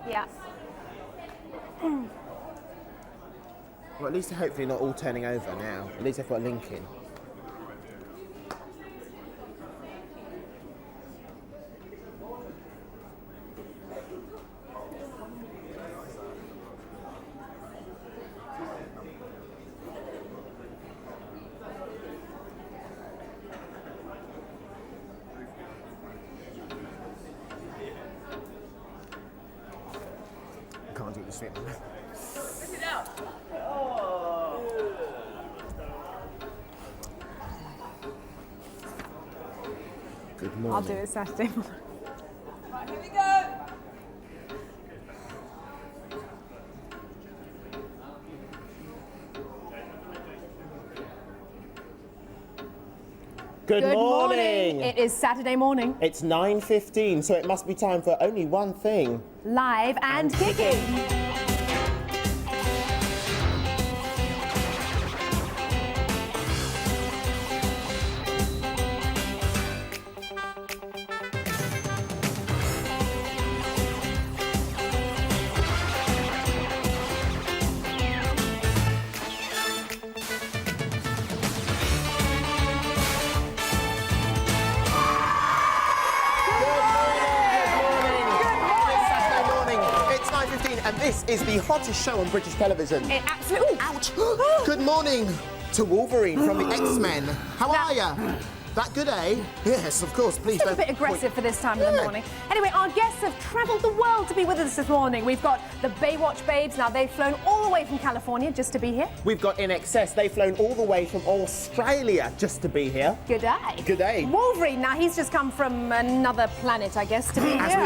Yeah. Well, at least hopefully not all turning over now. At least they've got a link in. Can't do the swim. Good morning. I'll do it Saturday morning. Right, here we go. Good morning. It is Saturday morning. It's 9:15, so it must be time for only one thing. Live and kicking. And this is the hottest show on British television. It absolutely. Ouch! Good morning to Wolverine from the X-Men. How are ya? That good, eh? Yes, of course. Please Still don't. a bit aggressive for this time of the morning. Anyway, our guests have travelled the world to be with us this morning. We've got the Baywatch babes. Now, they've flown all the way from California just to be here. We've got INXS. They've flown all the way from Australia just to be here. Good day. Good day. Wolverine, now he's just come from another planet, I guess, to be here. As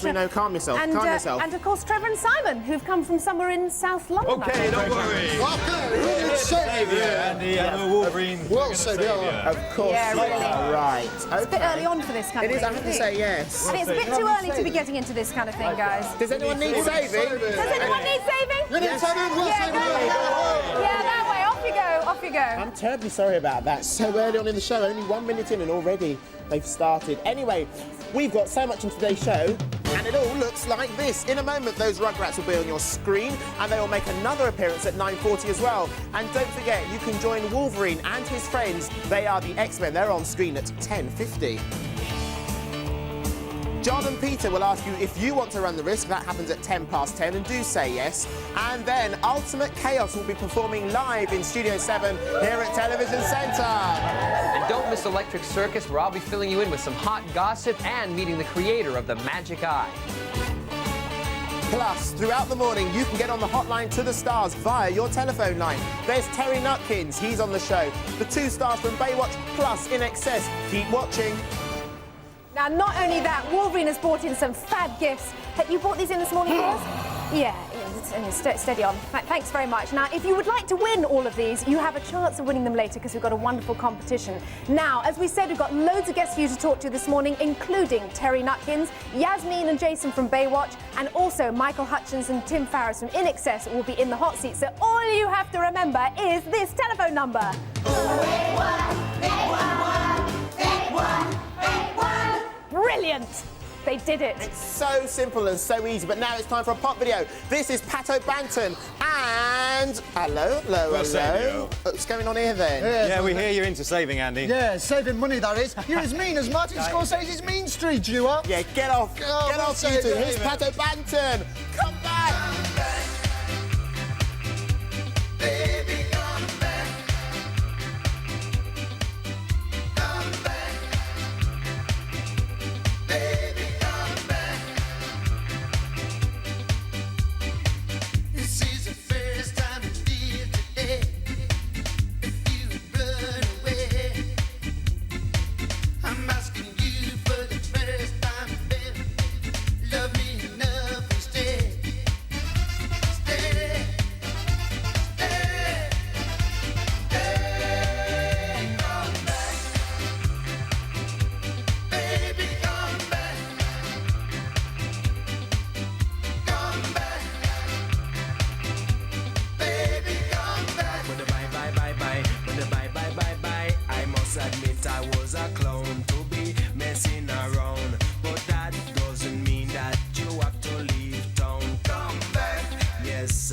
we know, calm yourself, calm yourself. And of course, Trevor and Simon, who've come from somewhere in South London. Okay, don't worry. Welcome. Saviour, Andy. I'm a Wolverine. Well, Saviour. Of course. Yeah, really. Right. It's a bit early on for this kind It of is, I thing. have to say, yes. And it's a bit too early to be getting into this kind of thing, guys. Does anyone need saving? Does anyone need saving? You need saving? We'll save you. Yeah, that way. Off you go. Off you go. I'm terribly sorry about that. So early on in the show, only 1 minute in and already they've started. Anyway, we've got so much in today's show, and it all looks like this. In a moment, those Rugrats will be on your screen, and they will make another appearance at 9:40 as well. And don't forget, you can join Wolverine and his friends. They are the X-Men. They're on screen at 10:50. John and Peter will ask you if you want to run the risk. That happens at 10:10, and do say yes. And then Ultimate Kaos will be performing live in Studio 7 here at Television Centre. And don't miss Electric Circus, where I'll be filling you in with some hot gossip and meeting the creator of the Magic Eye. Plus, throughout the morning, you can get on the hotline to the stars via your telephone line. There's Terry Nutkins, he's on the show. The 2 stars from Baywatch, plus INXS. Keep watching. Now, not only that, Wolverine has brought in some fab gifts. Have you brought these in this morning for us? Yeah, steady on. Thanks very much. Now, if you would like to win all of these, you have a chance of winning them later because we've got a wonderful competition. Now, as we said, we've got loads of guests for you to talk to this morning, including Terry Nutkins, Yasmine and Jaason from Baywatch, and also Michael Hutchence and Tim Farriss from INXS will be in the hot seat. So all you have to remember is this telephone number. 8181. Brilliant! They did it. It's so simple and so easy, but now it's time for a pop video. This is Pato Banton and... Hello. What's going on here then? Yeah, we hear you're into saving, Andy. Yeah, saving money, that is. You're as mean as Martin Scorsese's Mean Street, you are. Yeah, get off. Get off, you two. Here's Pato Banton. Come back. Baby, come back. Come back. Baby, come back. This is the first time it's here today. If you run away, I'm asking you for the first time, baby. Love me enough instead.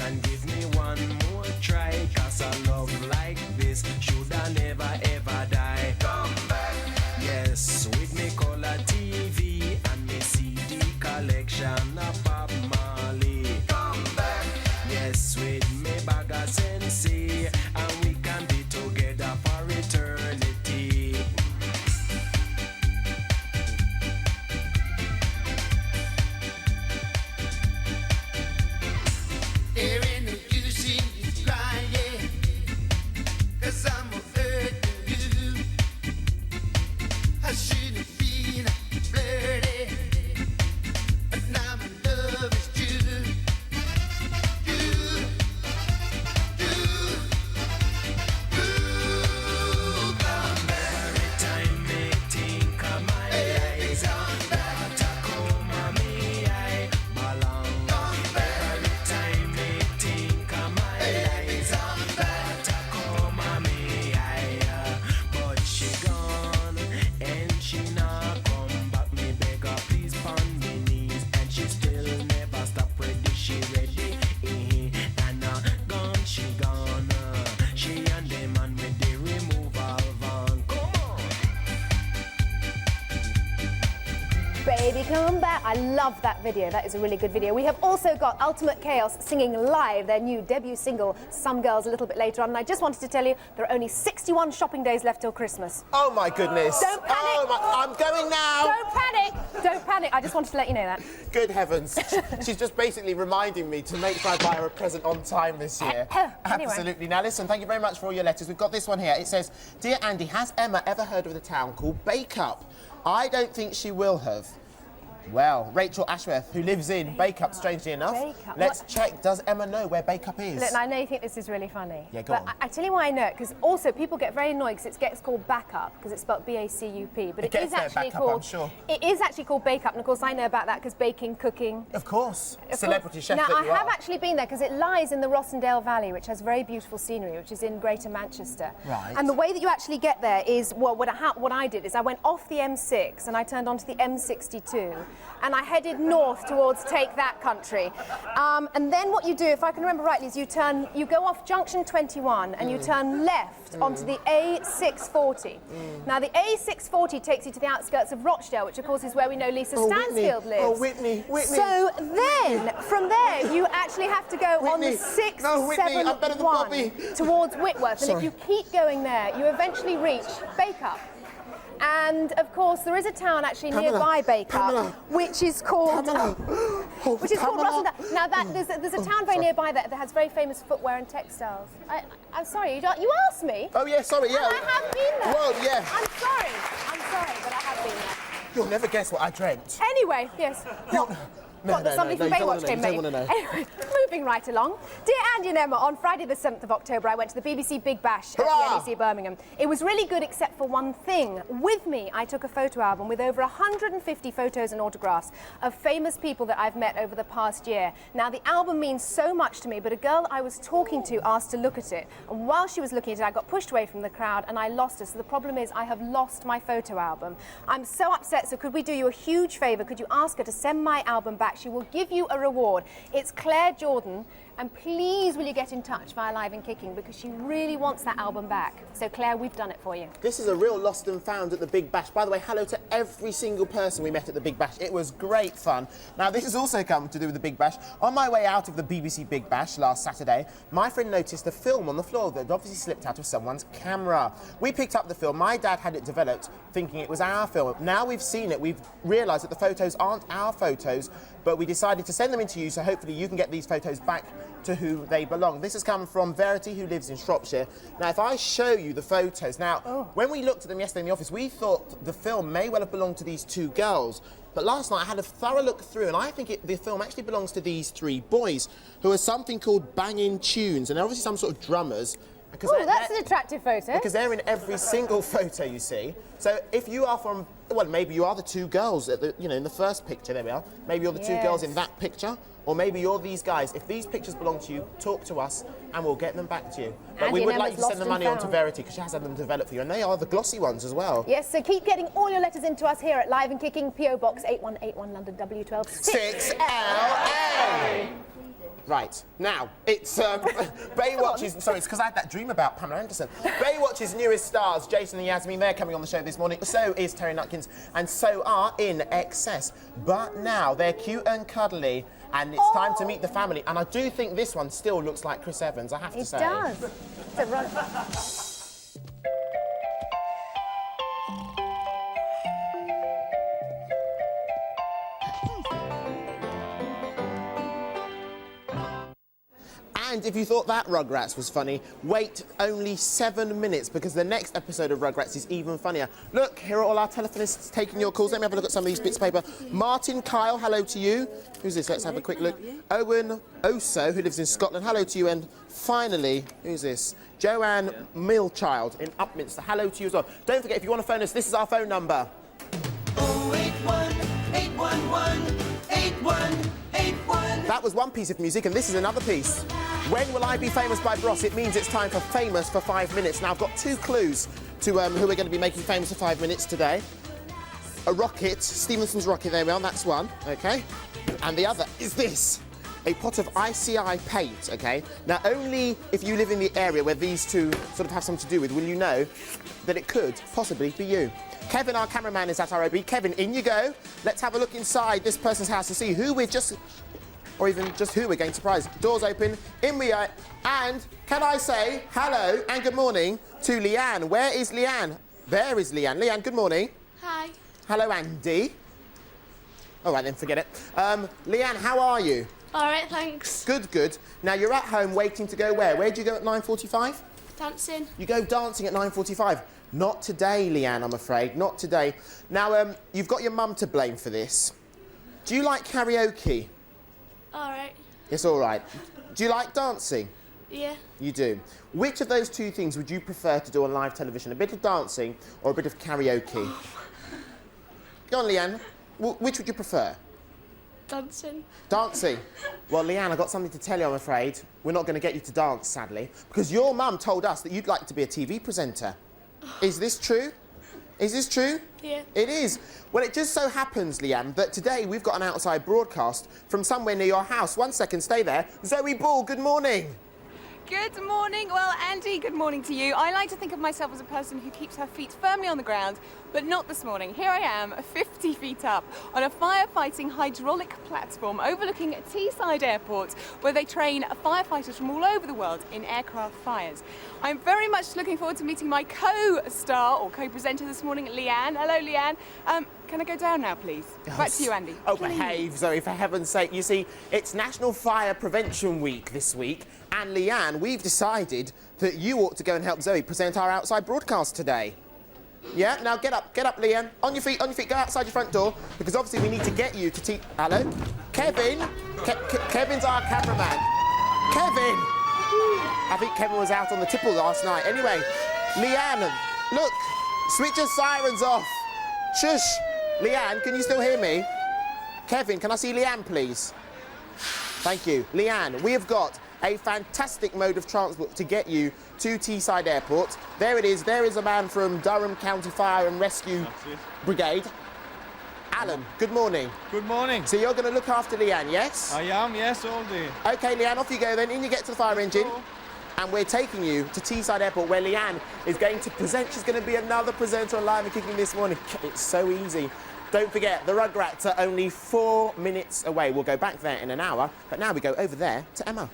and give me one more try. 'Cause a love like this should I never ever die. Come back. Yes, with me color TV and me CD collection of Bob Marley. Come back. Yes, with me bag of Sensei, and we can be together for eternity. There ain't no use in you crying, 'cause I'm hurting you. I shouldn't be flirty, but now my love is true. Come back. Every time me think of my eyes on that Tacoma me I belong. Every time me think of my eyes on that Tacoma me I but she gone and she not come back. Me beg her please on me knees, and she still never stop ready. She ready, and gone she gone. She and the man with the removal van. Come on. Baby, come back. I love that video. That is a really good video. We have also got Ultimate Chaos singing live their new debut single, Some Girls, a little bit later on. And I just wanted to tell you, there are only 61 shopping days left till Christmas. Oh my goodness. Don't panic. Oh my, I'm going now. Don't panic. Don't panic. I just wanted to let you know that. Good heavens. She's just basically reminding me to make sure I buy her a present on time this year. Anyway. Absolutely. Now listen, thank you very much for all your letters. We've got this one here. It says, Dear Andy, has Emma ever heard of the town called Bacup? I don't think she will have. Well, Rachel Ashworth, who lives in Bacup, strangely enough. Bacup. Let's check. Does Emma know where Bacup is? Look, I know you think this is really funny. Yeah, go but on. I tell you why I know it, because also people get very annoyed because it gets called Backup, because it's spelled B-A-C-U-P. But It gets is there, actually Backup, called... I'm sure. It is actually called Bake-Up, and of course I know about that because baking, cooking... Of course. Of Celebrity course. chef Now, that I you have are. actually been there because it lies in the Rossendale Valley, which has very beautiful scenery, which is in Greater Manchester. Right. And the way that you actually get there is, well, what I did is I went off the M6 and I turned onto the M62 and I headed north towards Take That Country. And then what you do, if I can remember rightly, is you go off junction 21 and you turn left onto the A640. Now, the A640 takes you to the outskirts of Rochdale, which of course is where we know Lisa Stansfield lives. Oh, Whitney. So then, from there, you actually have to go on the Whitney. No, Whitney, I'm better than 671 Bobby. towards Whitworth. And if Sorry. you keep going there, you eventually reach Bacup. And of course, there is a town actually nearby Bacup, which is called Rossendale. Now, there's a town very nearby that has very famous footwear and textiles. I'm sorry, you asked me. Oh, yeah, sorry, yeah. And I have been there. Well, yeah. I'm sorry, but I have been there. You'll never guess what I dreamt. Anyway, yes. Somebody from Baywatch came don't want to know. Anyway, moving right along. Dear Andy and Emma, on Friday the 7th of October, I went to the BBC Big Bash at Hurrah! the NEC Birmingham. It was really good except for one thing. With me, I took a photo album with over 150 photos and autographs of famous people that I've met over the past year. Now, the album means so much to me, but a girl I was talking to asked to look at it. And while she was looking at it, I got pushed away from the crowd and I lost her. So the problem is I have lost my photo album. I'm so upset, so could we do you a huge favour? Could you ask her to send my album back? She will give you a reward. It's Claire Jordan, and please will you get in touch via Live and Kicking because she really wants that album back. So Claire, we've done it for you. This is a real lost and found at the Big Bash. By the way, hello to every single person we met at the Big Bash. It was great fun. Now, this has also come to do with the Big Bash. On my way out of the BBC Big Bash last Saturday, my friend noticed a film on the floor that had obviously slipped out of someone's camera. We picked up the film. My dad had it developed thinking it was our film. Now we've seen it, we've realised that the photos aren't our photos, but we decided to send them in to you so hopefully you can get these photos back to who they belong. This has come from Verity, who lives in Shropshire. Now, if I show you the photos, now, when we looked at them yesterday in the office, we thought the film may well have belonged to these two girls. But last night I had a thorough look through, and I think the film actually belongs to these three boys, who are something called Banging Tunes, and they're obviously some sort of drummers. Oh, that's an attractive photo. Because they're in every single photo you see. So if you are from, well, maybe you are the two girls at the, in the first picture, there we are. Maybe you're the two girls in that picture, or maybe you're these guys. If these pictures belong to you, talk to us and we'll get them back to you. But we would like you to send the money on to Verity because she has had them developed for you, and they are the glossy ones as well. Yes, so keep getting all your letters into us here at Live and Kicking, PO Box 8181 London W12 6LA. Right, now, it's Baywatch's... Sorry, it's because I had that dream about Pamela Anderson. Baywatch's newest stars, Jaason and Yasmine, they're coming on the show this morning. So is Terry Nutkins, and so are INXS. But now, they're cute and cuddly, and it's time to meet the family. And I do think this one still looks like Chris Evans, I have to say. It does. It's a rug. And if you thought that Rugrats was funny, wait only 7 minutes because the next episode of Rugrats is even funnier. Look, here are all our telephonists taking your calls. Let me have a look at some of these bits of paper. Martin Kyle, hello to you. Who's this? Let's have a quick look. Owen Oso, who lives in Scotland, hello to you. And finally, who's this? Joanne Millchild in Upminster, hello to you as well. Don't forget, if you want to phone us, this is our phone number. 081 811 8181. That was one piece of music, and this is another piece. When will I be famous by Bros? It means it's time for Famous for 5 minutes. Now, I've got 2 clues to who we're going to be making famous for 5 minutes today. A rocket, Stevenson's rocket, there we are, that's one, OK? And the other is this, a pot of ICI paint, OK? Now, only if you live in the area where these two sort of have something to do with will you know that it could possibly be you. Kevin, our cameraman, is at ROB. Kevin, in you go. Let's have a look inside this person's house to see who we're just... or even just who we're going to surprise. Doors open, in we are, and can I say hello and good morning to Leanne. Where is Leanne? There is Leanne. Leanne, good morning. Hi. Hello, Andy. All right, then, forget it. Leanne, how are you? All right, thanks. Good, good. Now, you're at home waiting to go where? Where do you go at 9:45? Dancing. You go dancing at 9:45. Not today, Leanne, I'm afraid. Not today. Now, you've got your mum to blame for this. Do you like karaoke? All right. It's all right. Do you like dancing? Yeah. You do. Which of those 2 things would you prefer to do on live television? A bit of dancing or a bit of karaoke? Go on, Leanne. Which would you prefer? Dancing. Dancing. Well, Leanne, I've got something to tell you, I'm afraid. We're not going to get you to dance, sadly, because your mum told us that you'd like to be a TV presenter. Is this true? Is this true? Yeah. It is. Well, it just so happens, Leanne, that today we've got an outside broadcast from somewhere near your house. 1 second, stay there. Zoe Ball, good morning. Good morning. Well, Andy, good morning to you. I like to think of myself as a person who keeps her feet firmly on the ground, but not this morning. Here I am, 50 feet up, on a firefighting hydraulic platform overlooking Teesside Airport, where they train firefighters from all over the world in aircraft fires. I'm very much looking forward to meeting my co-star or co-presenter this morning, Leanne. Hello, Leanne. Can I go down now, please? Back to you, Andy. Oh, Please. behave, Zoe, for heaven's sake. You see, it's National Fire Prevention Week this week, and Leanne, we've decided that you ought to go and help Zoe present our outside broadcast today. Yeah? Now get up, Leanne. On your feet, go outside your front door, because obviously we need to get you to Hello? Kevin? Kevin's our cameraman. Kevin! I think Kevin was out on the tipple last night. Anyway, Leanne, look, switch your sirens off. Shush. Leanne, can you still hear me? Kevin, can I see Leanne, please? Thank you. Leanne, we have got a fantastic mode of transport to get you to Teesside Airport. There it is. There is a man from Durham County Fire and Rescue Brigade. Alan, good morning. Good morning. So you're going to look after Leanne, yes? I am, yes, all day. OK, Leanne, off you go then. In you get to the fire engine. And we're taking you to Teesside Airport, where Leanne is going to present. She's going to be another presenter on Live and Kicking this morning. It's so easy. Don't forget, the Rugrats are only 4 minutes away. We'll go back there in an hour, but now we go over there to Emma.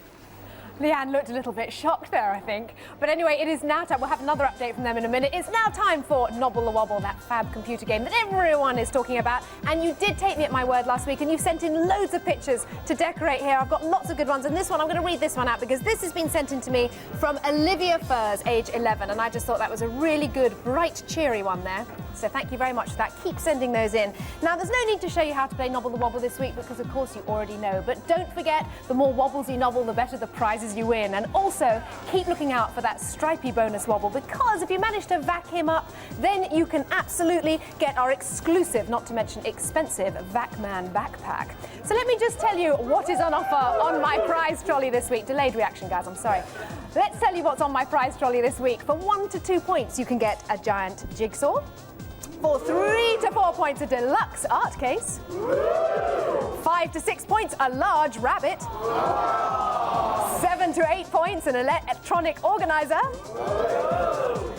Leanne looked a little bit shocked there, I think. But anyway, it is now time. We'll have another update from them in a minute. It's now time for Nobble the Wobble, that fab computer game that everyone is talking about. And you did take me at my word last week, and you've sent in loads of pictures to decorate here. I've got lots of good ones. And this one, I'm going to read this one out because this has been sent in to me from Olivia Furs, age 11. And I just thought that was a really good, bright, cheery one there. So thank you very much for that. Keep sending those in. Now, there's no need to show you how to play Nobble the Wobble this week because, of course, you already know. But don't forget, the more wobbles you nobble, the better the prizes you win. And also, keep looking out for that stripy bonus wobble because if you manage to vac him up, then you can absolutely get our exclusive, not to mention expensive, Vacman backpack. So let me just tell you what is on offer on my prize trolley this week. Delayed reaction, guys, I'm sorry. Let's tell you what's on my prize trolley this week. For 1 to 2 points, you can get a giant jigsaw. For 3 to 4 points, a deluxe art case. 5 to 6 points, a large rabbit. 7 to 8 points, an electronic organizer.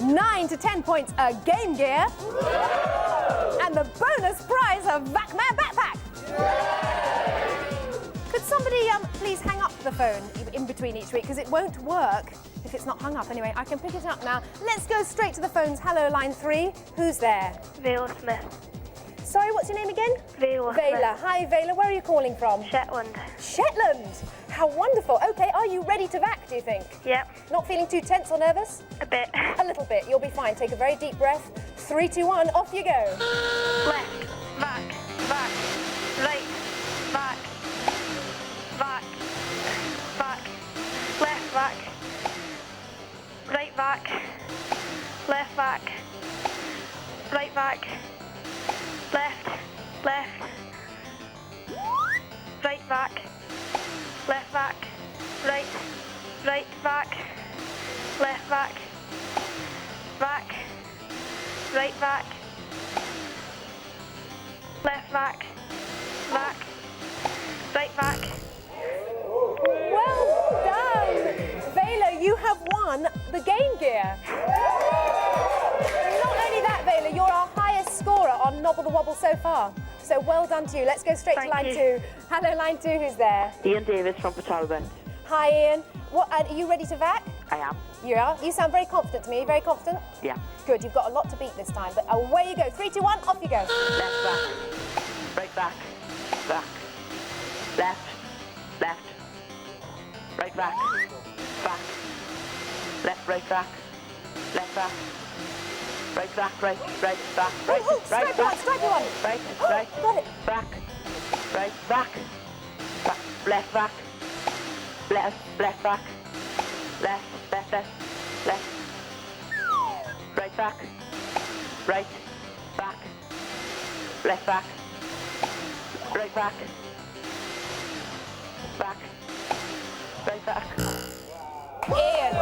9 to 10 points, a Game Gear. And the bonus prize, a Vac-Man backpack. Could somebody please hang up the phone in between each week, because it won't work if it's not hung up. Anyway, I can pick it up now. Let's go straight to the phones. Hello, line 3. Who's there? Vela Smith. Sorry, what's your name again? Vela. Vela. Hi, Vela. Where are you calling from? Shetland. Shetland. How wonderful. Okay, are you ready to vac, do you think? Yep. Not feeling too tense or nervous? A bit. A little bit. You'll be fine. Take a very deep breath. 3, 2, 1. Off you go. Left. Back. Back. Right. Back. Back. Back. Left back. Right back. Left back. Right back. Left. Left. Right back. Left back. Right. Right back. Left back. Back. Right back. Left back. Back. Right back. Well done. Vela, you have won the Game Gear. Not only that, Vela, you're our highest scorer on Nobble the Wobble so far. So well done to you. Let's go straight to line 2. Hello, line 2. Who's there? Ian Davis from Petalbent. Hi, Ian. What? Are you ready to vac? I am. You are? You sound very confident to me. Very confident? Yeah. Good. You've got a lot to beat this time. But away you go. 3, 2, 1. Off you go. Left back. Right back. Back. Left. Left. Right back. Back. Left, right back. Left back. Right back, right back, right, Ooh, right strike back. one, strike one. Right, right, Got it. back. Right, back. Back, left back. Left back. Left, left, left, left. Right back. Right, back. Left back. Right back. Back. Right back. Ian,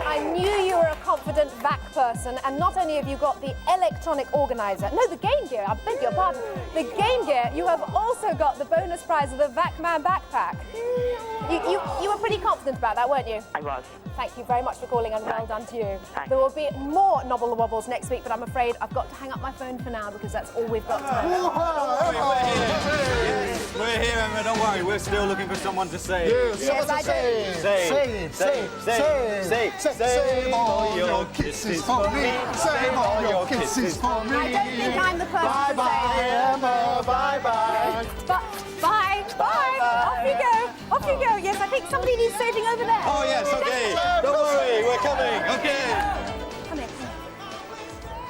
I knew you were a confident vac person, and not only have you got the electronic organizer, no, the Game Gear, I beg your pardon, the Game Gear, you have also got the bonus prize of the Vac-Man backpack. You were pretty confident about that, weren't you? I was. Thank you very much for calling, and well done to you. Thanks. There will be more Nobble the Wobbles next week, but I'm afraid I've got to hang up my phone for now because that's all we've got tonight. We're here, Emma. Don't worry. We're still looking for someone to say. Yes, I do. Save all your kisses for me. Save all your kisses for me. I don't think I'm the person Bye to bye, say Emma. Bye bye. Bye. Off you go. Off you go. Yes, I think somebody needs saving over there. Oh, yes, okay. Don't worry. We're coming. Okay. Come here.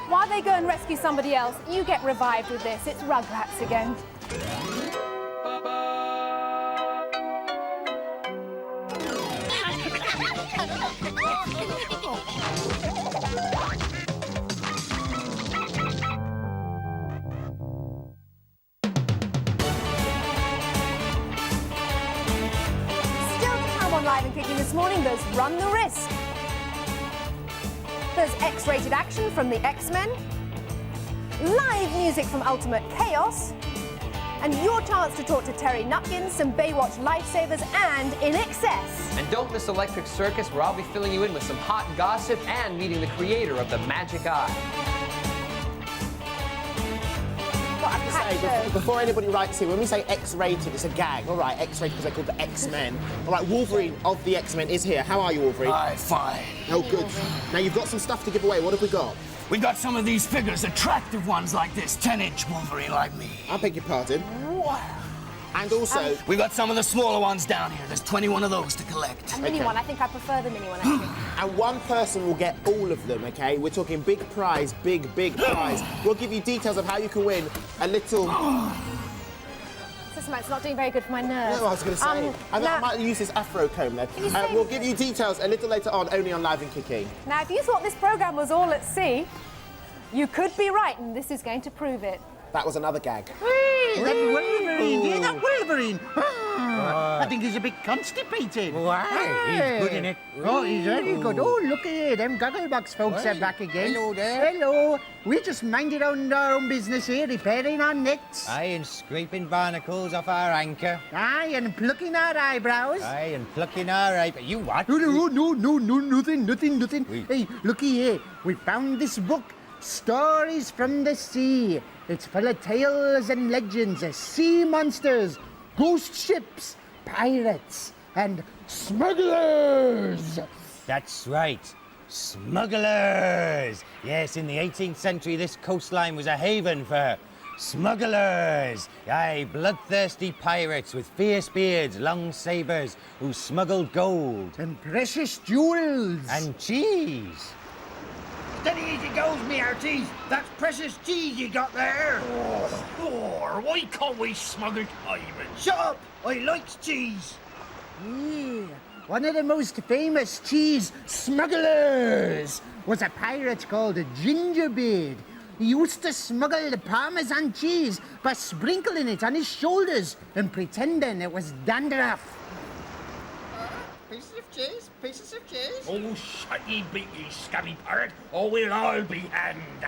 While they go and rescue somebody else, you get revived with this. It's Rugrats again. Live and kicking this morning, there's Run the Risk. There's X-rated action from the X-Men, live music from Ultimate Chaos, and your chance to talk to Terry Nutkins, some Baywatch lifesavers, and INXS. And don't miss Electric Circus, where I'll be filling you in with some hot gossip and meeting the creator of the Magic Eye. Before anybody writes here, when we say X-rated, it's a gag. All right, X-rated because they're called the X-Men. All right, Wolverine of the X-Men is here. How are you, Wolverine? Hi, fine. Oh, good. Now, you've got some stuff to give away. What have we got? We got some of these figures, attractive ones like this, 10-inch Wolverine like me. I beg your pardon. Wow. And also... we got some of the smaller ones down here. There's 21 of those to collect. A mini one. I think I prefer the mini one, actually. And one person will get all of them, OK? We're talking big prize, big prize. We'll give you details of how you can win a little... It's not doing very good for my nerves. No, I was going to say. I might use this afro comb then. We'll give you details a little later on, only on Live and Kicking. Now, if you thought this programme was all at sea, you could be right, and this is going to prove it. That was another gag. That Wolverine, yeah, that Wolverine. I think he's a bit constipated. Why? He's good in it. Oh, he's very good. Oh, look here. Them Gogglebox folks are back again. Hello there. Hello. We just minded our own business here, repairing our nets. Aye, and scraping barnacles off our anchor. Aye, and plucking our eyebrows. Aye, and plucking our eye. You what? No, nothing. Hey, looky here. We found this book, Stories from the Sea. It's full of tales and legends of sea monsters, ghost ships, pirates, and smugglers. That's right. Smugglers! Yes, in the 18th century, this coastline was a haven for smugglers. Aye, bloodthirsty pirates with fierce beards, long sabres, who smuggled gold. And precious jewels. And cheese. Steady as it goes, me hearties. That's precious cheese you got there. Oh, why can't we smuggle diamonds? Shut up! I likes cheese. Yeah. One of the most famous cheese smugglers was a pirate called Gingerbeard. He used to smuggle the Parmesan cheese by sprinkling it on his shoulders and pretending it was dandruff. Pieces of cheese? Oh, shut ye beak, ye scabby pirate, or we'll all be hanged.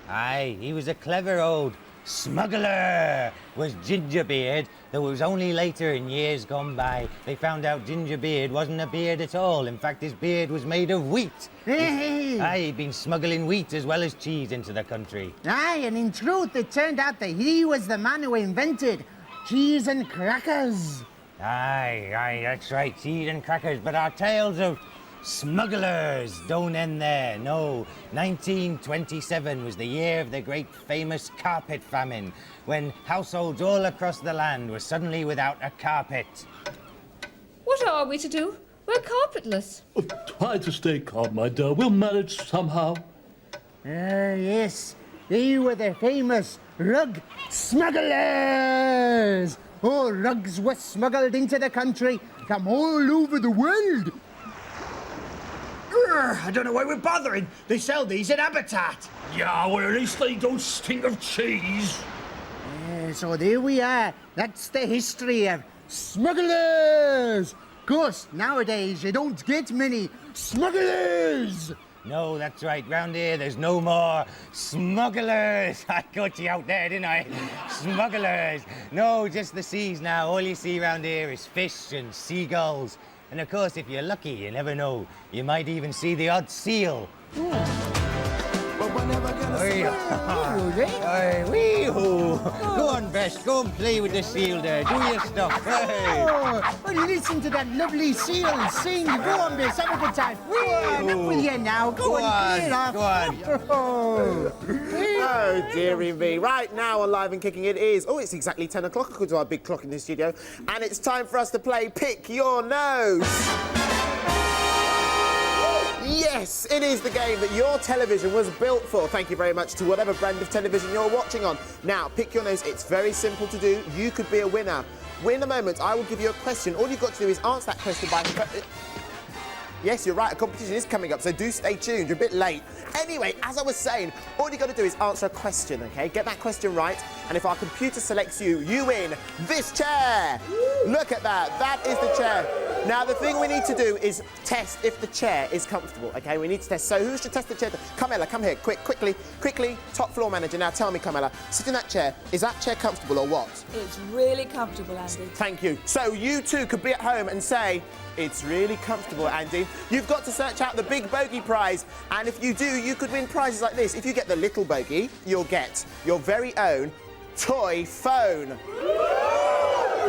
Aye, he was a clever old smuggler, was Gingerbeard, though it was only later in years gone by they found out Gingerbeard wasn't a beard at all. In fact, his beard was made of wheat. Hey. Aye, he'd been smuggling wheat as well as cheese into the country. Aye, and in truth, it turned out that he was the man who invented cheese and crackers. Aye, that's right, cheese and crackers, but our tales of smugglers don't end there, no. 1927 was the year of the great famous carpet famine, when households all across the land were suddenly without a carpet. What are we to do? We're carpetless. Oh, try to stay calm, my dear. We'll manage somehow. Yes, they were the famous rug smugglers. Oh, rugs were smuggled into the country from all over the world. I don't know why we're bothering. They sell these at Habitat. Yeah, well, at least they don't stink of cheese. So there we are. That's the history of smugglers. Of course, nowadays you don't get many smugglers. No, that's right. Round here, there's no more smugglers. I got you out there, didn't I? Smugglers. No, just the seas now. All you see round here is fish and seagulls. And of course, if you're lucky, you never know. You might even see the odd seal. Go on, Bess. Go and play with the seal there. Do your stuff. Hey. Oh, well, listen to that lovely seal sing. Go on, Bess. Have a good time. Up with you now. Go on, clear off. Go on. Oh, dearie me. Right now on Live and Kicking it is... Oh, it's exactly 10 o'clock according to our big clock in the studio. And it's time for us to play Pick Your Nose. Yes, it is the game that your television was built for. Thank you very much to whatever brand of television you're watching on. Now, pick your nose. It's very simple to do. You could be a winner. In a moment, I will give you a question. All you've got to do is answer that question by... Yes, you're right, a competition is coming up, so do stay tuned. You're a bit late. Anyway, as I was saying, all you've got to do is answer a question, OK? Get that question right, and if our computer selects you, you win this chair. Look at that. That is the chair. Now, the thing we need to do is test if the chair is comfortable, OK? We need to test. So who should test the chair? Carmela, come here, quickly. Top floor manager. Now, tell me, Carmela, sit in that chair. Is that chair comfortable or what? It's really comfortable, Andy. Thank you. So you too could be at home and say, it's really comfortable, Andy. You've got to search out the Big Bogey prize. And if you do, you could win prizes like this. If you get the Little Bogey, you'll get your very own toy phone.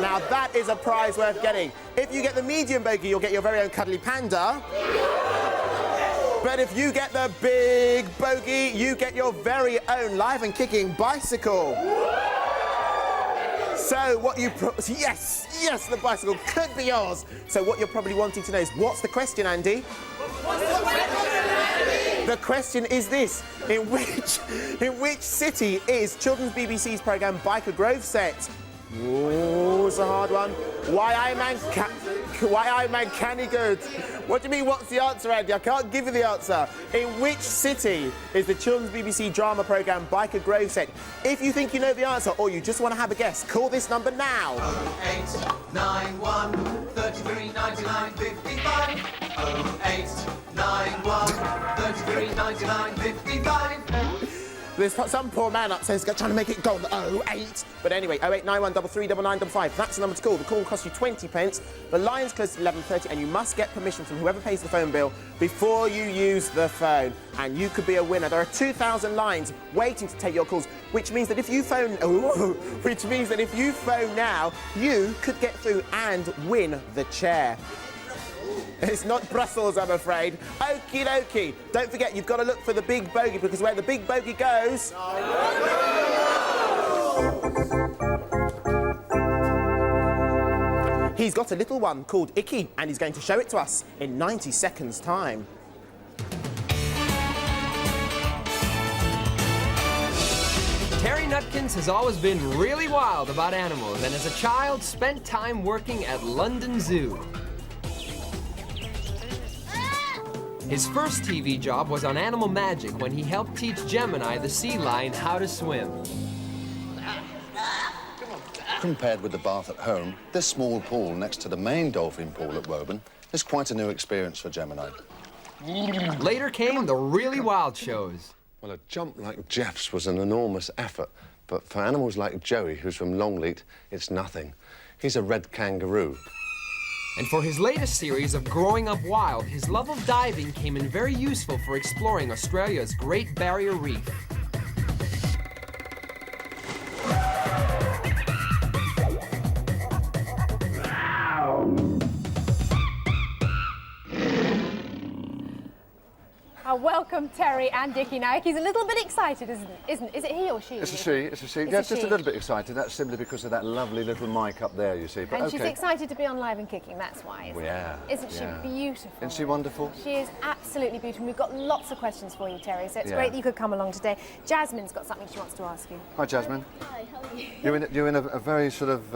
Now, that is a prize worth getting. If you get the Medium Bogey, you'll get your very own cuddly panda. But if you get the Big Bogey, you get your very own Live and Kicking bicycle. So what you... Yes, the bicycle could be yours. So what you're probably wanting to know is, what's the question, Andy? What's the question, Andy? The question is this. In which city is Children's BBC's programme Biker Grove set? Ooh, it's a hard one. Why I man canny good. What do you mean, what's the answer, Andy? I can't give you the answer. In which city is the children's BBC drama programme Biker Grove set? If you think you know the answer or you just want to have a guess, call this number now. 0891 33 99 55. 0891 33 99 55. There's some poor man upstairs trying to make it go on the 08. But anyway, 0891 339955. That's the number to call. The call will cost you 20 pence. The line's closed at 11:30 and you must get permission from whoever pays the phone bill before you use the phone. And you could be a winner. There are 2,000 lines waiting to take your calls, which means that if you phone now, you could get through and win the chair. It's not Brussels, I'm afraid. Okie dokie. Don't forget, you've got to look for the big bogey, because where the big bogey goes... He's got a little one called Icky, and he's going to show it to us in 90 seconds' time. Terry Nutkins has always been really wild about animals, and as a child spent time working at London Zoo. His first TV job was on Animal Magic when he helped teach Gemini, the sea lion, how to swim. Compared with the bath at home, this small pool next to the main dolphin pool at Woburn is quite a new experience for Gemini. Later came the really wild shows. Well, a jump like Jeff's was an enormous effort, but for animals like Joey, who's from Longleat, it's nothing. He's a red kangaroo. And for his latest series of Growing Up Wild, his love of diving came in very useful for exploring Australia's Great Barrier Reef. Welcome, Terry and Dickie. Now, Ickie's a little bit excited, isn't it? Is it he or she? It's a she, it's a she. Yeah, just a little bit excited. That's simply because of that lovely little mic up there, you see. But and she's excited to be on Live and Kicking, that's why, isn't she beautiful? Isn't she wonderful? She is absolutely beautiful. We've got lots of questions for you, Terry, so it's great that you could come along today. Jasmine's got something she wants to ask you. Hi, Jasmine. Hi, how are you? You're in a very sort of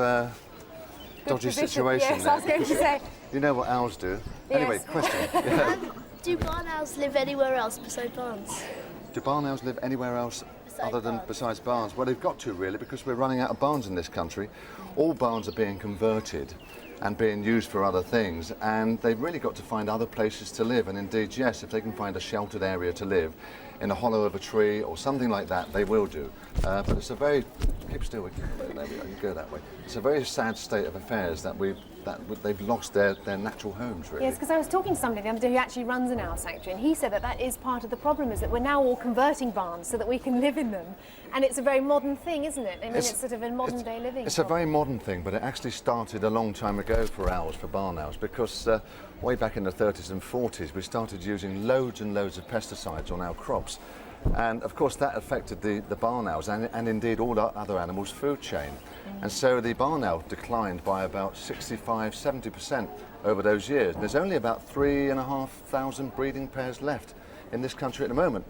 dodgy situation yes, there. I was going to say. You know what owls do. Yes. Anyway, question. Do barn owls live anywhere else besides barns? Do barn owls live anywhere else besides barns? Well, they've got to, really, because we're running out of barns in this country. All barns are being converted and being used for other things, and they've really got to find other places to live. And indeed, yes, if they can find a sheltered area to live, in a hollow of a tree or something like that, they will do. But it's a very... Keep still, there we go, you go that way. It's a very sad state of affairs that they've lost their natural homes, really. Yes, because I was talking to somebody the other day who actually runs an owl sanctuary, and he said that is part of the problem, is that we're now all converting barns so that we can live in them. And it's a very modern thing, isn't it? I mean, it's sort of a modern day living. It's a very modern thing, but it actually started a long time ago for owls, for barn owls, because way back in the 30s and 40s, we started using loads and loads of pesticides on our crops. And of course that affected the barn owls and indeed all our other animals' food chain. And so the barn owl declined by about 65–70% over those years. And there's only about 3,500 breeding pairs left in this country at the moment.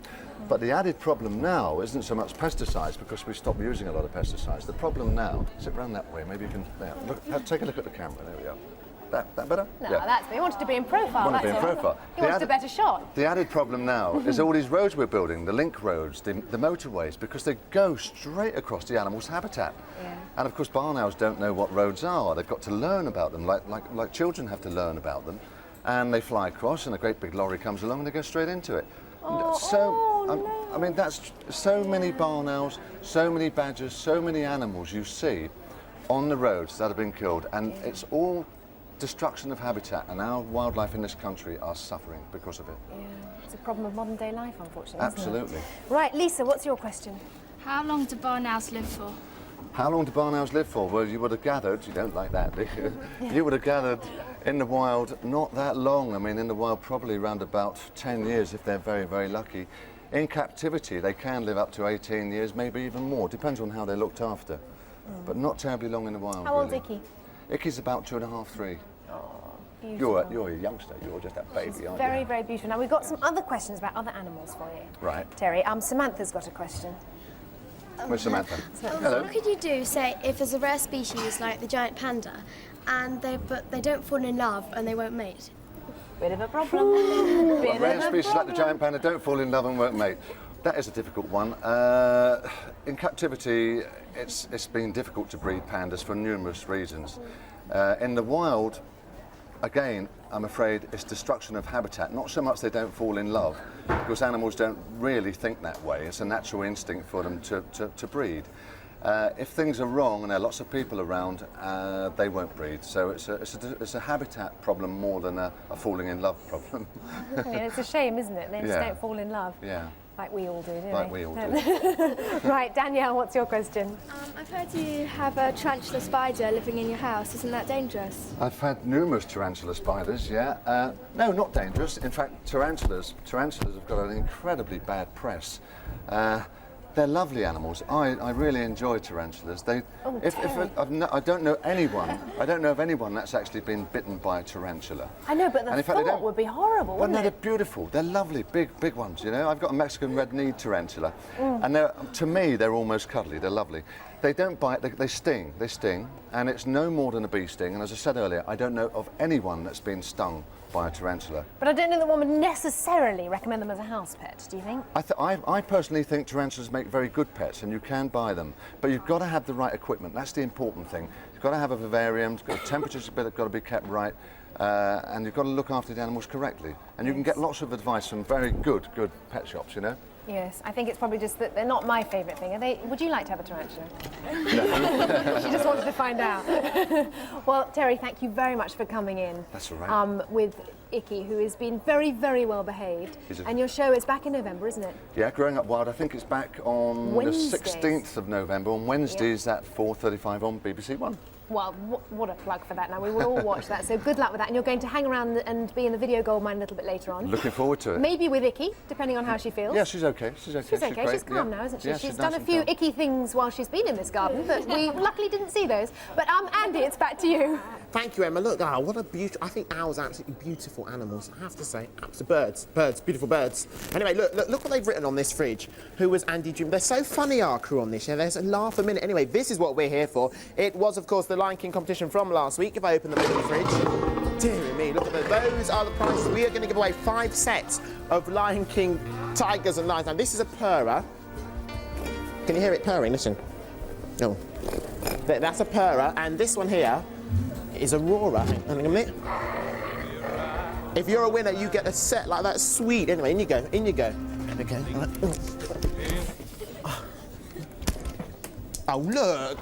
But the added problem now isn't so much pesticides, because we stopped using a lot of pesticides. The problem now, sit round that way, maybe you can, take a look at the camera, there we go. That better? No, that's better. He wanted to be in profile. He wanted a better shot. The added problem now is all these roads we're building, the link roads, the motorways, because they go straight across the animal's habitat. Yeah. And of course, barn owls don't know what roads are. They've got to learn about them, like children have to learn about them. And they fly across, and a great big lorry comes along, and they go straight into it. I mean, that's so many barn owls, so many badgers, so many animals you see on the roads that have been killed, and it's all destruction of habitat, and our wildlife in this country are suffering because of it. Yeah, it's a problem of modern day life, unfortunately. Absolutely. Isn't it? Right, Lisa, what's your question? How long do barn owls live for? How long do barn owls live for? Well, you would have gathered, you don't like that, do you? You would have gathered in the wild not that long. I mean, in the wild probably around about 10 years if they're very, very lucky. In captivity, they can live up to 18 years, maybe even more. Depends on how they're looked after. But not terribly long in the wild, How old's really. Icky? Icky's about 2.5, 3. Beautiful. You're a youngster, you're just a baby, aren't you? Very, very beautiful. Now, we've got some other questions about other animals for you. Right. Terry, Samantha's got a question. Where's Samantha? Hello. What could you do, say, if there's a rare species like the giant panda, and they don't fall in love and they won't mate? Bit of a problem. Bit Rare of a species like the problem. giant panda don't fall in love and won't mate. That is a difficult one. In captivity, it's been difficult to breed pandas for numerous reasons. In the wild, again, I'm afraid it's destruction of habitat. Not so much they don't fall in love, because animals don't really think that way. It's a natural instinct for them to breed. If things are wrong and there are lots of people around, they won't breed. So it's a habitat problem more than a falling in love problem. Yeah, it's a shame, isn't it? They just Yeah. don't fall in love. Yeah. Like we all do, don't Like we? we all do. Right, Danielle, what's your question? I've heard you have a tarantula spider living in your house. Isn't that dangerous? I've had numerous tarantula spiders, yeah. No, not dangerous. In fact, tarantulas have got an incredibly bad press. They're lovely animals. I really enjoy tarantulas. They, Oh, if Terry. I don't know anyone. I don't know of anyone that's actually been bitten by a tarantula. I know, but And the in fact, they thought don't- would be horrible, Well, wouldn't no, it? they're beautiful. They're lovely, big ones. You know, I've got a Mexican red-kneed tarantula, Mm. and to me, they're almost cuddly. They're lovely. They don't bite. They sting. They sting, and it's no more than a bee sting. And as I said earlier, I don't know of anyone that's been stung by a tarantula. But I don't know that one would necessarily recommend them as a house pet, do you think? I personally think tarantulas make very good pets, and you can buy them, but you've got to have the right equipment. That's the important thing. You've got to have a vivarium. The temperature's got to be kept right, and you've got to look after the animals correctly. And you can get lots of advice from very good pet shops. You know. Yes, I think it's probably just that they're not my favourite thing. Are they? Would you like to have a tarantula? No. She just wanted to find out. Well, Terry, thank you very much for coming in. That's all right. With Icky, who has been very, very well behaved. Is it? And your show is back in November, isn't it? Yeah, Growing Up Wild. I think it's back on Wednesdays. the 16th of November. On Wednesdays at 4:35 on BBC One. Well, what a plug for that now. We will all watch that. So good luck with that. And you're going to hang around and be in the video gold mine a little bit later on. Looking forward to it. Maybe with Icky, depending on how she feels. Yeah, she's okay. She's okay. She's okay. great. She's calm Yeah. now, isn't she? Yeah, she's nice done a and few calm. icky things while she's been in this garden, but we luckily didn't see those. But Andy, it's back to you. Thank you, Emma. Look, what a beautiful... I think owls are absolutely beautiful animals, I have to say. Birds, beautiful birds. Anyway, look what they've written on this fridge. Who was Andy Jim? They're so funny, our crew on this. Yeah, there's a laugh a minute. Anyway, this is what we're here for. It was, of course, the Lion King competition from last week. If I open the middle of the fridge... Dear me, look at those. Those are the prizes. We are going to give away 5 sets of Lion King tigers and lions. Now, this is a purrer. Can you hear it purring? Listen. Oh. That's a purrer. And this one here is a roarer. Hang on a minute. If you're a winner, you get a set like that. Sweet. Anyway, in you go. In you go. Okay. Oh, look.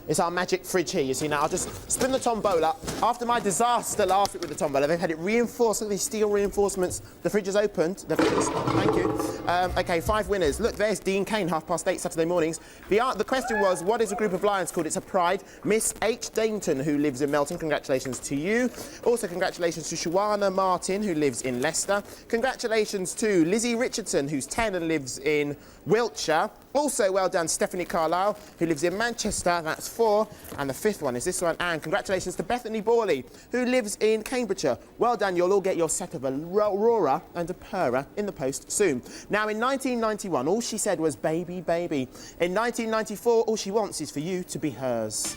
It's our magic fridge here, you see. Now, I'll just spin the tombola. After my disaster last week with the tombola, they've had it reinforced. Look at these steel reinforcements. The fridge is opened. Thank you. OK, 5 winners. Look, there's Dean Kane, 8:30 Saturday mornings. The question was, what is a group of lions called? It's a pride. Miss H. Dainton, who lives in Melton, congratulations to you. Also, congratulations to Shawana Martin, who lives in Leicester. Congratulations to Lizzie Richardson, who's 10 and lives in Wiltshire. Also, well done, Stephanie Carlisle, who lives in Manchester. That's 4. And the 5th one is this one. And congratulations to Bethany Borley, who lives in Cambridgeshire. Well done, you'll all get your set of a roarer and a purrer in the post soon. Now, in 1991, all she said was, baby, baby. In 1994, all she wants is for you to be hers.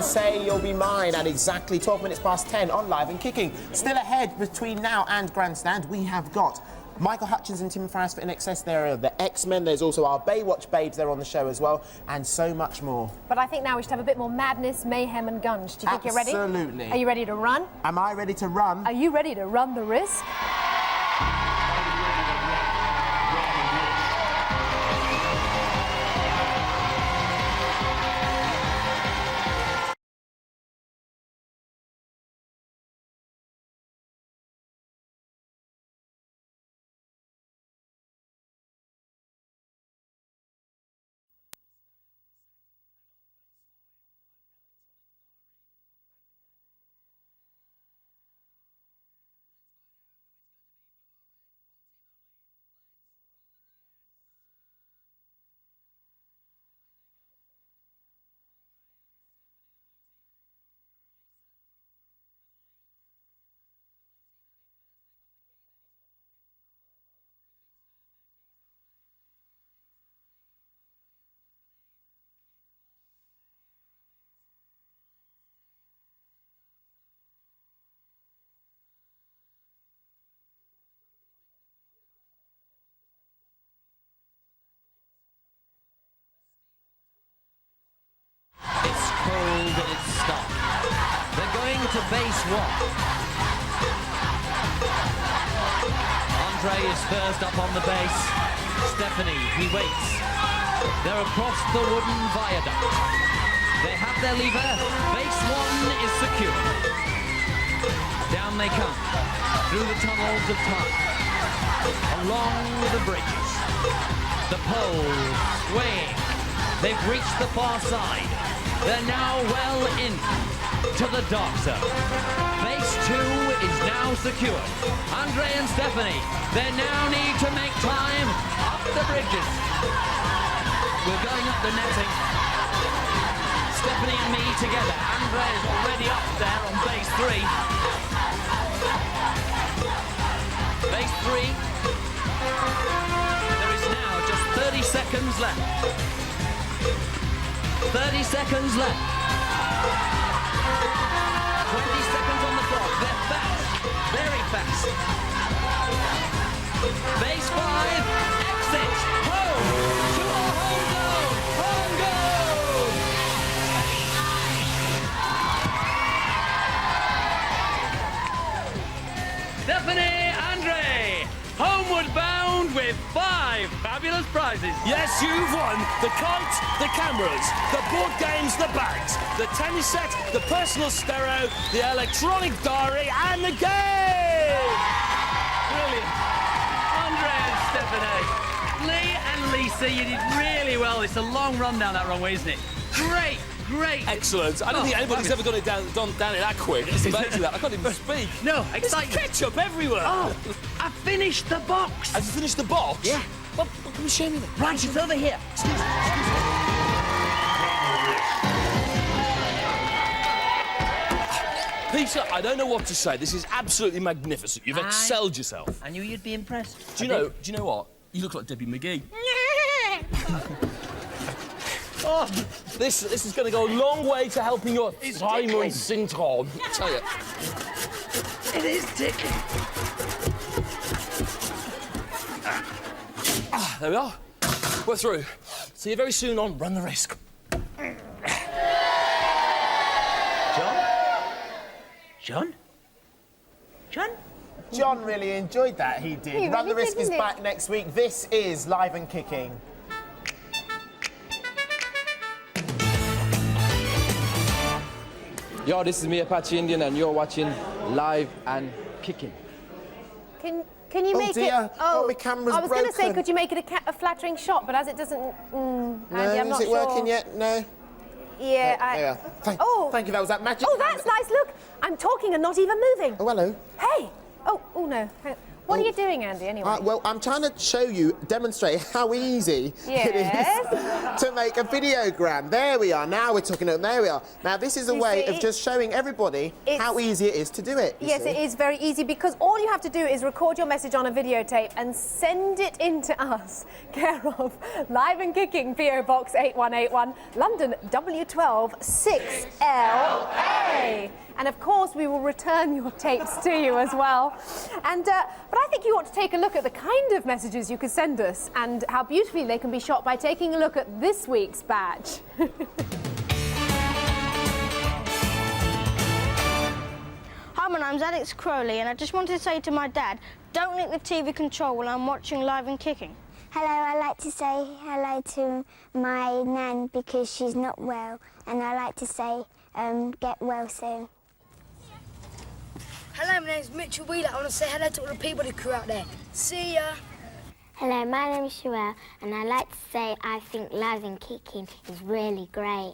Say You'll Be Mine at exactly 12 minutes past 10 on Live and Kicking. Still ahead between now and Grandstand, we have got Michael Hutchence and Tim Farriss for INXS. There are the X-Men. There's also our Baywatch babes. They're on the show as well, and so much more. But I think now we should have a bit more madness, mayhem and guns. Do you think you're ready? Absolutely. Are you ready to run? Am I ready to run? Are you ready to run the risk? Cold and it's stuck. They're going to base one. Andre is first up on the base. Stephanie, he waits. They're across the wooden viaduct. They have their lever. Base one is secure. Down they come. Through the tunnels of time. Along the bridges. The poles swaying. They've reached the far side. They're now well in to the dark zone. Base 2 is now secure. Andre and Stephanie, they now need to make time up the bridges. We're going up the netting. Stephanie and me together. Andre is already up there on base 3. Base 3. There is now just 30 seconds left. 30 seconds left. 20 seconds on the clock. They're fast. Very fast. Base 5. Exit. Home. To our home zone. Home goal. Stephanie, Andre. Homeward bound with 5 fabulous prizes. Yes, you've won the kite, the cameras, the board games, the bags, the tennis set, the personal stereo, the electronic diary, and the game! Brilliant. Andre and Stephanie. Lee and Lisa, you did really well. It's a long run down that wrong way, isn't it? Great. Great. Excellent. I don't think anybody's ever gone down it that quick. It's amazing that. I can't even speak. No, There's ketchup everywhere. Oh, I finished the box. Have you finished the box? Yeah. Well, can you show me that? Right, it's over here. Excuse me. Peter, I don't know what to say. This is absolutely magnificent. You've excelled yourself. I knew you'd be impressed. Do you know what? You look like Debbie McGee. Oh, this is going to go a long way to helping your Simon syndrome. I tell you. It is ticking. There we are. We're through. See you very soon on Run the Risk. John? John really enjoyed that, he did. He Run the really Risk did, is didn't back next week. This is Live and Kicking. Yo, this is me, Apache Indian, and you're watching Live and Kicking. Can you make dear. it? Oh, my camera's I was going to say, broken. could you make it a flattering shot? But as it doesn't, Andy, I'm not is it sure. working yet? No. Yeah, There we are. Thank you. That was magic. Oh, that's nice. Look, I'm talking and not even moving. Oh, hello. Hey. Oh, no. What are you doing, Andy, anyway? Well, I'm trying to show you, demonstrate how easy it is to make a videogram. There we are. Now we're talking. There we are. Now this is a way of just showing everybody how easy it is to do it. Yes, it is very easy because all you have to do is record your message on a videotape and send it in to us. Care of Live and Kicking, PO Box 8181, London W12 6LA. And of course, we will return your tapes to you as well. And but I think you ought to take a look at the kind of messages you could send us and how beautifully they can be shot by taking a look at this week's badge. Hi, my name's Alex Crowley, and I just wanted to say to my dad, don't nick the TV control while I'm watching Live and Kicking. Hello, I'd like to say hello to my nan because she's not well, and I like to say get well soon. Hello, my name's Mitchell Wheeler. I want to say hello to all the people who crew out there. See ya. Hello, my name's Sherelle, and I like to say I think Live and Kicking is really great.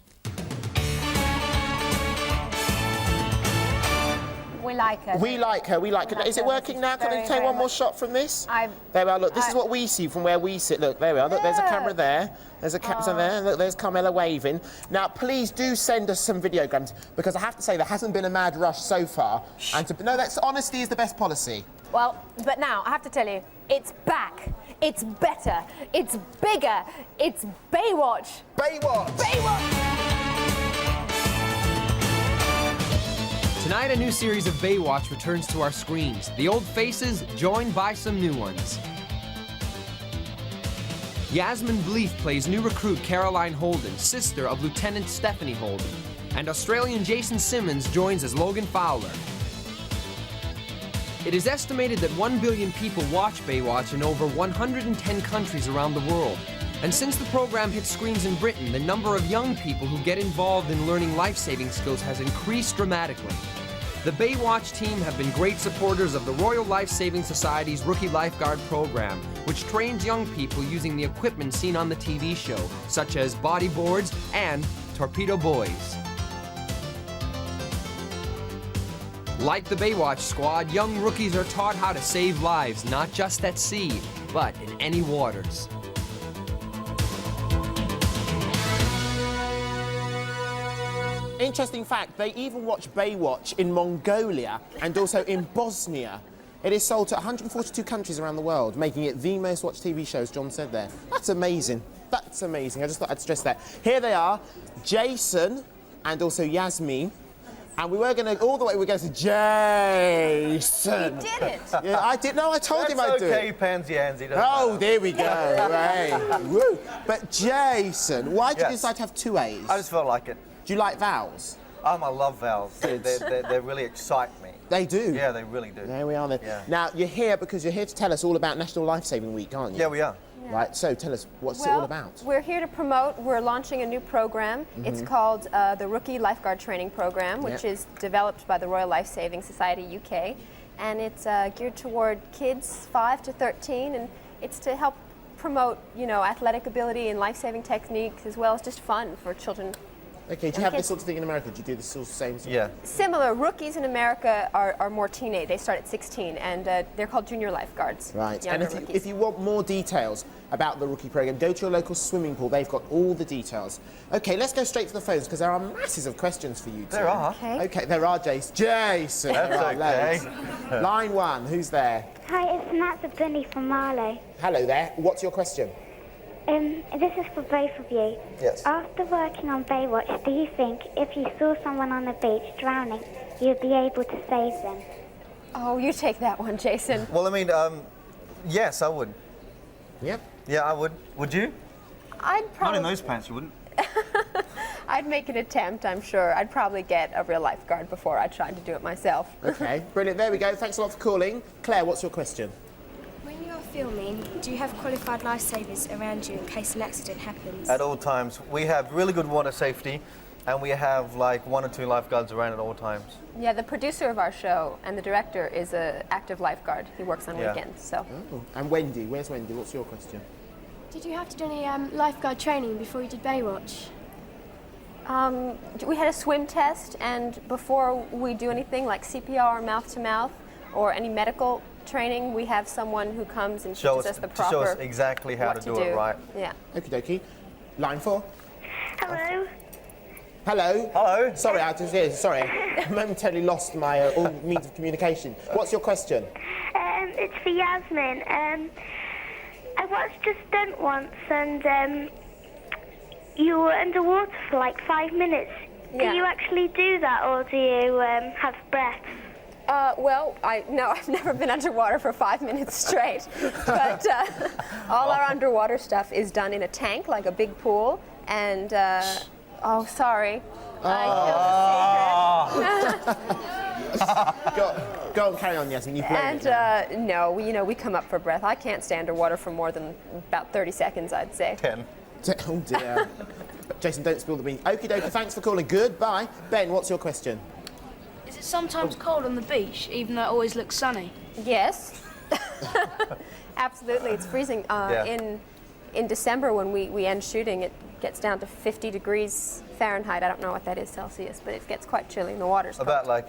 We like her. We like her. We like her. Is it working now? Can I take one more shot from this? There we are. Look, this is what we see from where we sit. Look, there we are. Look, there's a camera there. There's a camera there. Look, there's Carmela waving. Now, please do send us some videograms because I have to say there hasn't been a mad rush so far. And no, that's honesty is the best policy. Well, but now I have to tell you, it's back. It's better. It's bigger. It's Baywatch. Baywatch. Baywatch. Tonight, a new series of Baywatch returns to our screens. The old faces joined by some new ones. Yasmine Bleeth plays new recruit Caroline Holden, sister of Lieutenant Stephanie Holden. And Australian Jaason Simmons joins as Logan Fowler. It is estimated that 1 billion people watch Baywatch in over 110 countries around the world. And since the program hit screens in Britain, the number of young people who get involved in learning life-saving skills has increased dramatically. The Baywatch team have been great supporters of the Royal Life Saving Society's Rookie Lifeguard program, which trains young people using the equipment seen on the TV show, such as bodyboards and torpedo buoys. Like the Baywatch squad, young rookies are taught how to save lives, not just at sea, but in any waters. Interesting fact, they even watch Baywatch in Mongolia and also in Bosnia. It is sold to 142 countries around the world, making it the most watched TV show, as John said there. That's amazing. That's amazing. I just thought I'd stress that. Here they are, Jaason and also Yasmine. And we were going to, all the way, we're going to Jaason. You did it. Yeah, I did. No, I told him I'd do it. That's okay, Pansy Anzy. Oh, there we go. Right. Woo. But Jaason, why did you decide to have two A's? I just felt like it. Do you like vowels? I love vowels. They really excite me. They do? Yeah, they really do. There we are then. Yeah. Now, you're here because you're here to tell us all about National Life Saving Week, aren't you? Yeah, we are. Yeah. Right, so tell us, what's it all about? We're here to promote, we're launching a new program. It's called the Rookie Lifeguard Training Program, which is developed by the Royal Life Saving Society UK. And it's geared toward kids 5 to 13, and it's to help promote, you know, athletic ability and life-saving techniques, as well as just fun for children. Okay, do you have this sort of thing in America? Do you do this sort of same stuff? Yeah. Similar. Rookies in America are more teenage. They start at 16, and they're called junior lifeguards. Right, and if you want more details about the rookie program, go to your local swimming pool. They've got all the details. Okay, let's go straight to the phones, because there are masses of questions for you two. There are. Okay, there are, Jaason. That's okay. Line one, who's there? Hi, it's Nat the Bunny from Marlow. Hello there, what's your question? This is for both of you. Yes. After working on Baywatch, do you think if you saw someone on the beach drowning, you'd be able to save them? Oh, you take that one, Jaason. Well, I mean, yes, I would. Yep. Yeah, I would. Would you? I'd probably... Not in those pants, you wouldn't. I'd make an attempt, I'm sure. I'd probably get a real lifeguard before I tried to do it myself. Okay, brilliant. There we go. Thanks a lot for calling. Claire, what's your question? When you're filming, do you have qualified lifesavers around you in case an accident happens? At all times. We have really good water safety, and we have like 1 or 2 lifeguards around at all times. Yeah, the producer of our show and the director is an active lifeguard. He works on weekends, so. Oh. And Wendy, where's Wendy? What's your question? Did you have to do any lifeguard training before you did Baywatch? We had a swim test, and before we do anything like CPR, mouth to mouth, or any medical training, we have someone who comes and Show teaches us, us the to proper show us exactly how to what do it right. Yeah. Okie dokie. Line 4. Hello. Hello. Hello. Sorry, sorry. I momentarily lost my all means of communication. What's your question? It's for Yasmine. I watched a stunt once and you were underwater for like 5 minutes. Yeah. Do you actually do that or do you have breath? Well, no, I've never been underwater for 5 minutes straight. But all our underwater stuff is done in a tank, like a big pool. And, oh, sorry. Go on, carry on, Yasmine. You've blown it. No, we come up for breath. I can't stay underwater for more than about 30 seconds, I'd say. 10. Oh, dear. Jaason, don't spill the beans. Okie dokie, thanks for calling. Goodbye. Ben, what's your question? Is it sometimes cold on the beach, even though it always looks sunny? Yes. Absolutely. It's freezing. In December, when we end shooting, it gets down to 50 degrees Fahrenheit. I don't know what that is Celsius, but it gets quite chilly in the water's cold. About like,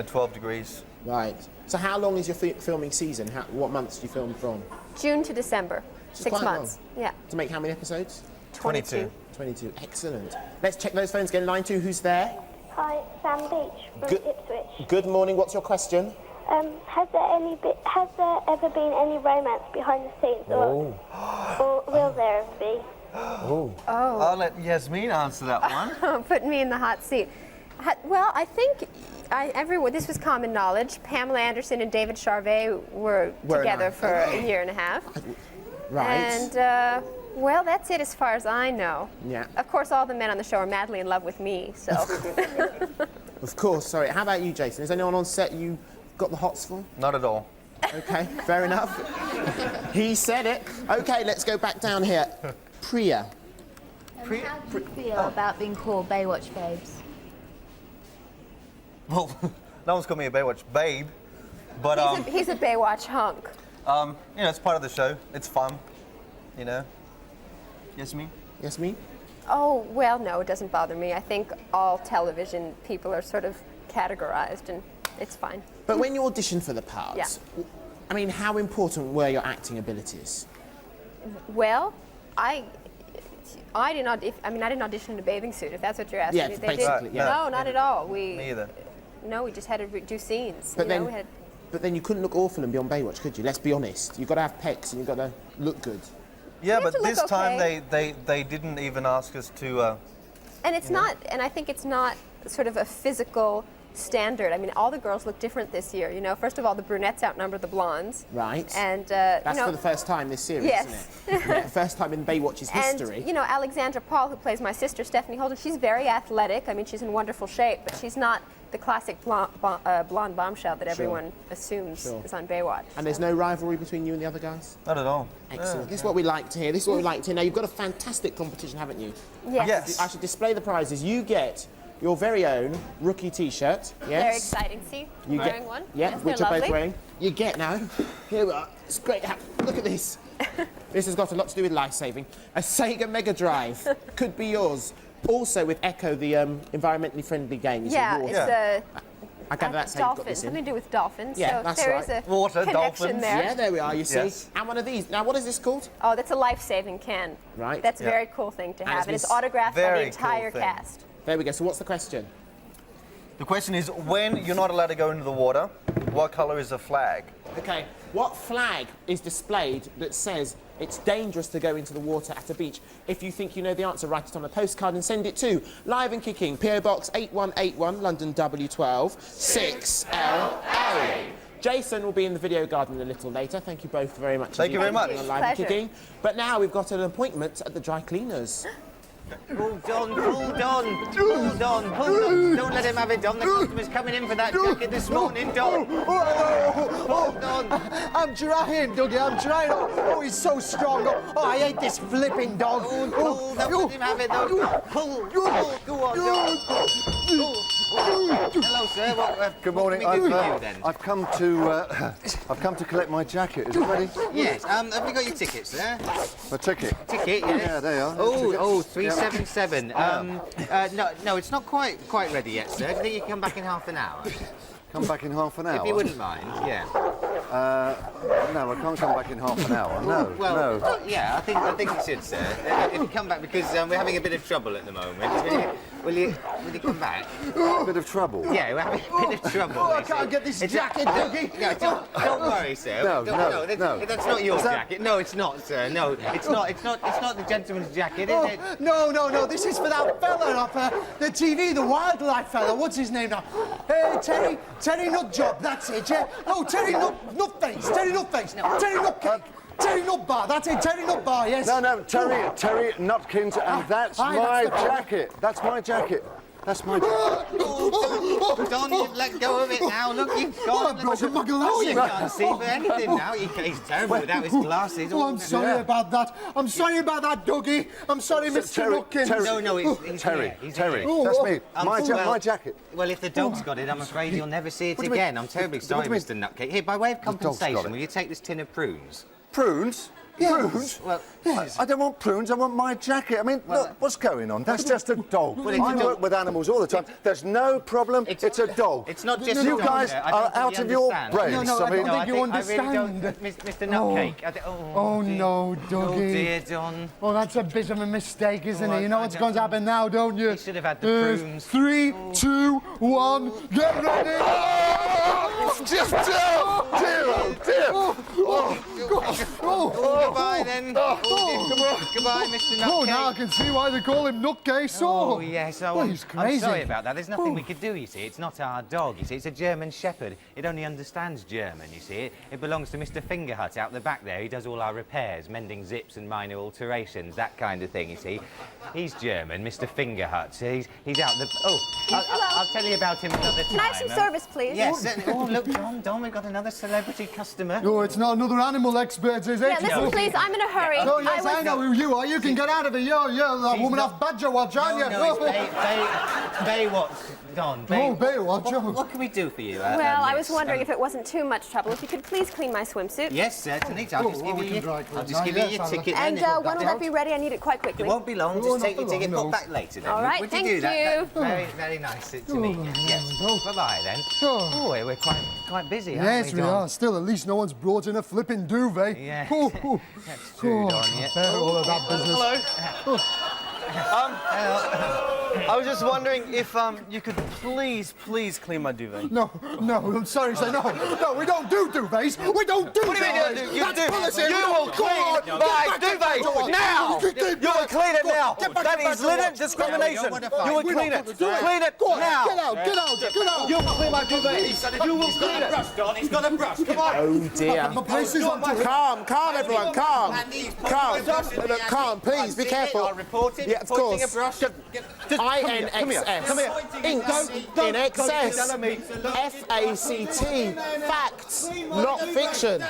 12 degrees. Right. So how long is your filming season? What months do you film from? June to December. Which is 6 quite months. long. Yeah. To make how many episodes? 22. 22. Excellent. Let's check those phones again. Line 2, who's there? Hi, Sam Beach from Ipswich. Good morning. What's your question? Has there ever been any romance behind the scenes, or will there ever be? Oh. I'll let Yasmine answer that one. Putting me in the hot seat. Well, I think this was common knowledge. Pamela Anderson and David Charvet were together for a year and a half. Right. And, well, that's it as far as I know. Yeah. Of course, all the men on the show are madly in love with me, so. Of course, sorry. How about you, Jaason? Is anyone on set you got the hots for? Not at all. Okay, fair enough. He said it. Okay, let's go back down here. Priya. How do you feel about being called Baywatch babes? Well, no one's called me a Baywatch babe, but he's a Baywatch hunk. it's part of the show. It's fun, Yasmine? Yasmine? Oh, well, no, it doesn't bother me. I think all television people are sort of categorized, and it's fine. But when you auditioned for the parts, I mean, how important were your acting abilities? Well, I did not. I didn't audition in a bathing suit. If that's what you're asking. Yeah, me. basically. No, not at all. Me either. No, we just had to do scenes. But then you couldn't look awful and be on Baywatch, could you? Let's be honest. You've got to have pecs and you've got to look good. Yeah, but this time they didn't even ask us to. And it's not. And I think it's not sort of a physical standard. I mean, all the girls look different this year. First of all, the brunettes outnumber the blondes. Right. And that's for the first time this series, isn't it? Yeah, first time in Baywatch's history. And Alexandra Paul, who plays my sister Stephanie Holden, she's very athletic. I mean, she's in wonderful shape, but she's not the classic blonde bombshell that everyone assumes is on Baywatch. And there's no rivalry between you and the other guys? Not at all. Excellent. This is what we like to hear. Now, you've got a fantastic competition, haven't you? Yes. I should display the prizes. You get your very own rookie T-shirt. Yes. Very exciting. See, I'm wearing one. Yeah, yes, which they're are both lovely. wearing. You get now. Here we are. It's great. Look at this. This has got a lot to do with life-saving. A Sega Mega Drive could be yours. Also with Echo, the environmentally friendly game. It's I gather that's how you got this in. Something to do with dolphins. Yeah, so that's there right. is a Water, connection dolphins. there. Yeah, there we are, you see. Yes. And one of these. Now, what is this called? Oh, that's a life-saving can. Right. That's a very cool thing to have. And it's autographed by the entire thing. cast. There we go. So what's the question? The question is, when you're not allowed to go into the water, what colour is the flag? Okay, what flag is displayed that says it's dangerous to go into the water at a beach? If you think you know the answer, write it on a postcard and send it to Live and Kicking, PO Box 8181, London W12 6LA. Jaason will be in the video garden a little later. Thank you both very much. Thank you very much. On Live and Kicking. But now we've got an appointment at the dry cleaners. Hold on. Don't let him have it, Don. The customer's coming in for that jacket this morning, Don. Hold on. I'm trying, Dougie, I'm trying. Oh, he's so strong. Oh, I hate this flipping dog. Don't let him have it, though. Pull. Go on, Don. Hello, sir. Good morning. I've come to collect my jacket. Is it ready? Yes. Have you got your tickets there? My ticket. Ticket, yes. Yeah, there you are. Oh, 377. No, it's not quite ready yet, sir. Do you think you come back in half an hour? Come back in half an hour? If you wouldn't mind, yeah. No, I can't come back in half an hour. No, Well, no. yeah, I think you should, sir. If you come back, because we're having a bit of trouble at the moment. Will you come back? A bit of trouble? Yeah, we're having a bit of trouble. Oh, I can't get this jacket, Dougie. No, don't worry, sir. No, that's not your jacket. No, it's not, sir. No, it's not the gentleman's jacket, is it? No, this is for that fella off the TV, the wildlife fella. What's his name now? Terry Nutjob, that's it, yeah? No, Terry Nutface, Terry Nutcake. Terry Nutbar, that's it, Terry Nutbar, yes. No, Terry Nutkins, and that's my jacket. That's my jacket. That's my jacket. Don, you've let go of it now. Look, you've gone. I've broken my glasses. You can't see for anything now. He's terrible without his glasses. Oh, I'm sorry about that. I'm sorry about that, Dougie. I'm sorry, Mr. Nutkins. No, he's Terry. here. Terry, that's me. My jacket. Well, if the dog's got it, I'm afraid you'll never see it again. I'm terribly sorry, Mr. Nutcake. Here, by way of compensation, will you take this tin of prunes? Prunes? Yes. Prunes? Well, yes. I don't want prunes, I want my jacket. I mean, look, what's going on? That's just a dog. I work with animals all the time. There's no problem. It's a dog. It's not just you guys are out of your brains. No, I don't think you understand. I really don't, Mr. Nutcake. Oh, no, Dougie. Oh, dear, Don. Oh, that's a bit of a mistake, isn't it? You know what's going to happen now, don't you? You should have had the prunes. 3, 2, 1, get ready! Just dear. Goodbye, then. Goodbye, Mr. Nutcake. Oh, now I can see why they call him Nutcase. Oh, yes. He's crazy. I'm sorry about that. There's nothing we could do, you see. It's not our dog, you see. It's a German Shepherd. It only understands German, you see. It belongs to Mr. Fingerhut out the back there. He does all our repairs, mending zips and minor alterations, that kind of thing, you see. He's German, Mr. Fingerhut. He's out the... Oh, I'll tell you about him another time. Can I have some service, please? Yes. Oh, look, Don, we've got another celebrity customer. No, it's not another animal expert, is it? Yeah, listen, please, I'm in a hurry. Oh, yes, I know who you are. You can get out of here. You're that woman off Badger Watch, aren't you? No, it's Baywatch, Don. Baywatch. What can we do for you? Well, I was wondering if it wasn't too much trouble, if you could please clean my swimsuit. Yes, certainly. I'll just give you your ticket. And when will that be ready? I need it quite quickly. It won't be long. Just take your ticket, pop back later then. All right, Would thank you do that? you. That's very nice to meet you. Yes. Bye-bye then. Oh, we're quite busy, aren't Yes, we Don? are. Still, at least no one's brought in a flipping duvet. Yeah. That's true, Don, yeah. All of that business. Hello. I was just wondering if you could please clean my duvet. No, I'm sorry, say no. No, we don't do duvets. We don't do What do you mean duvets. you do? That's policy. You will clean my duvet now. You will clean it now. That is linen discrimination. You will clean it. Clean it now. Get out. You will clean my duvet. You will clean it. He's got a brush. Come on. Oh, dear. The place is on Calm, everyone, calm. Look, calm, please, be careful. I'll report it. Yeah, of course. INXS. Come here. Inks in excess. FACT. Facts, not fiction.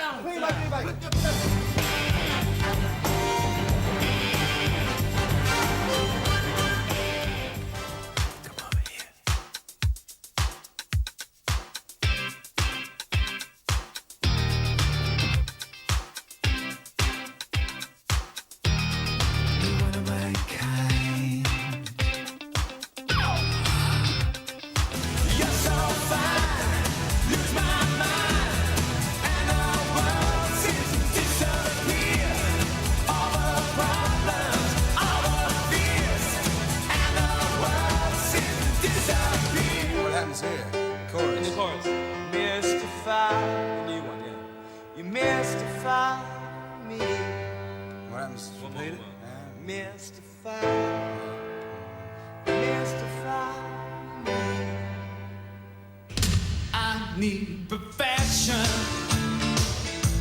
Need perfection,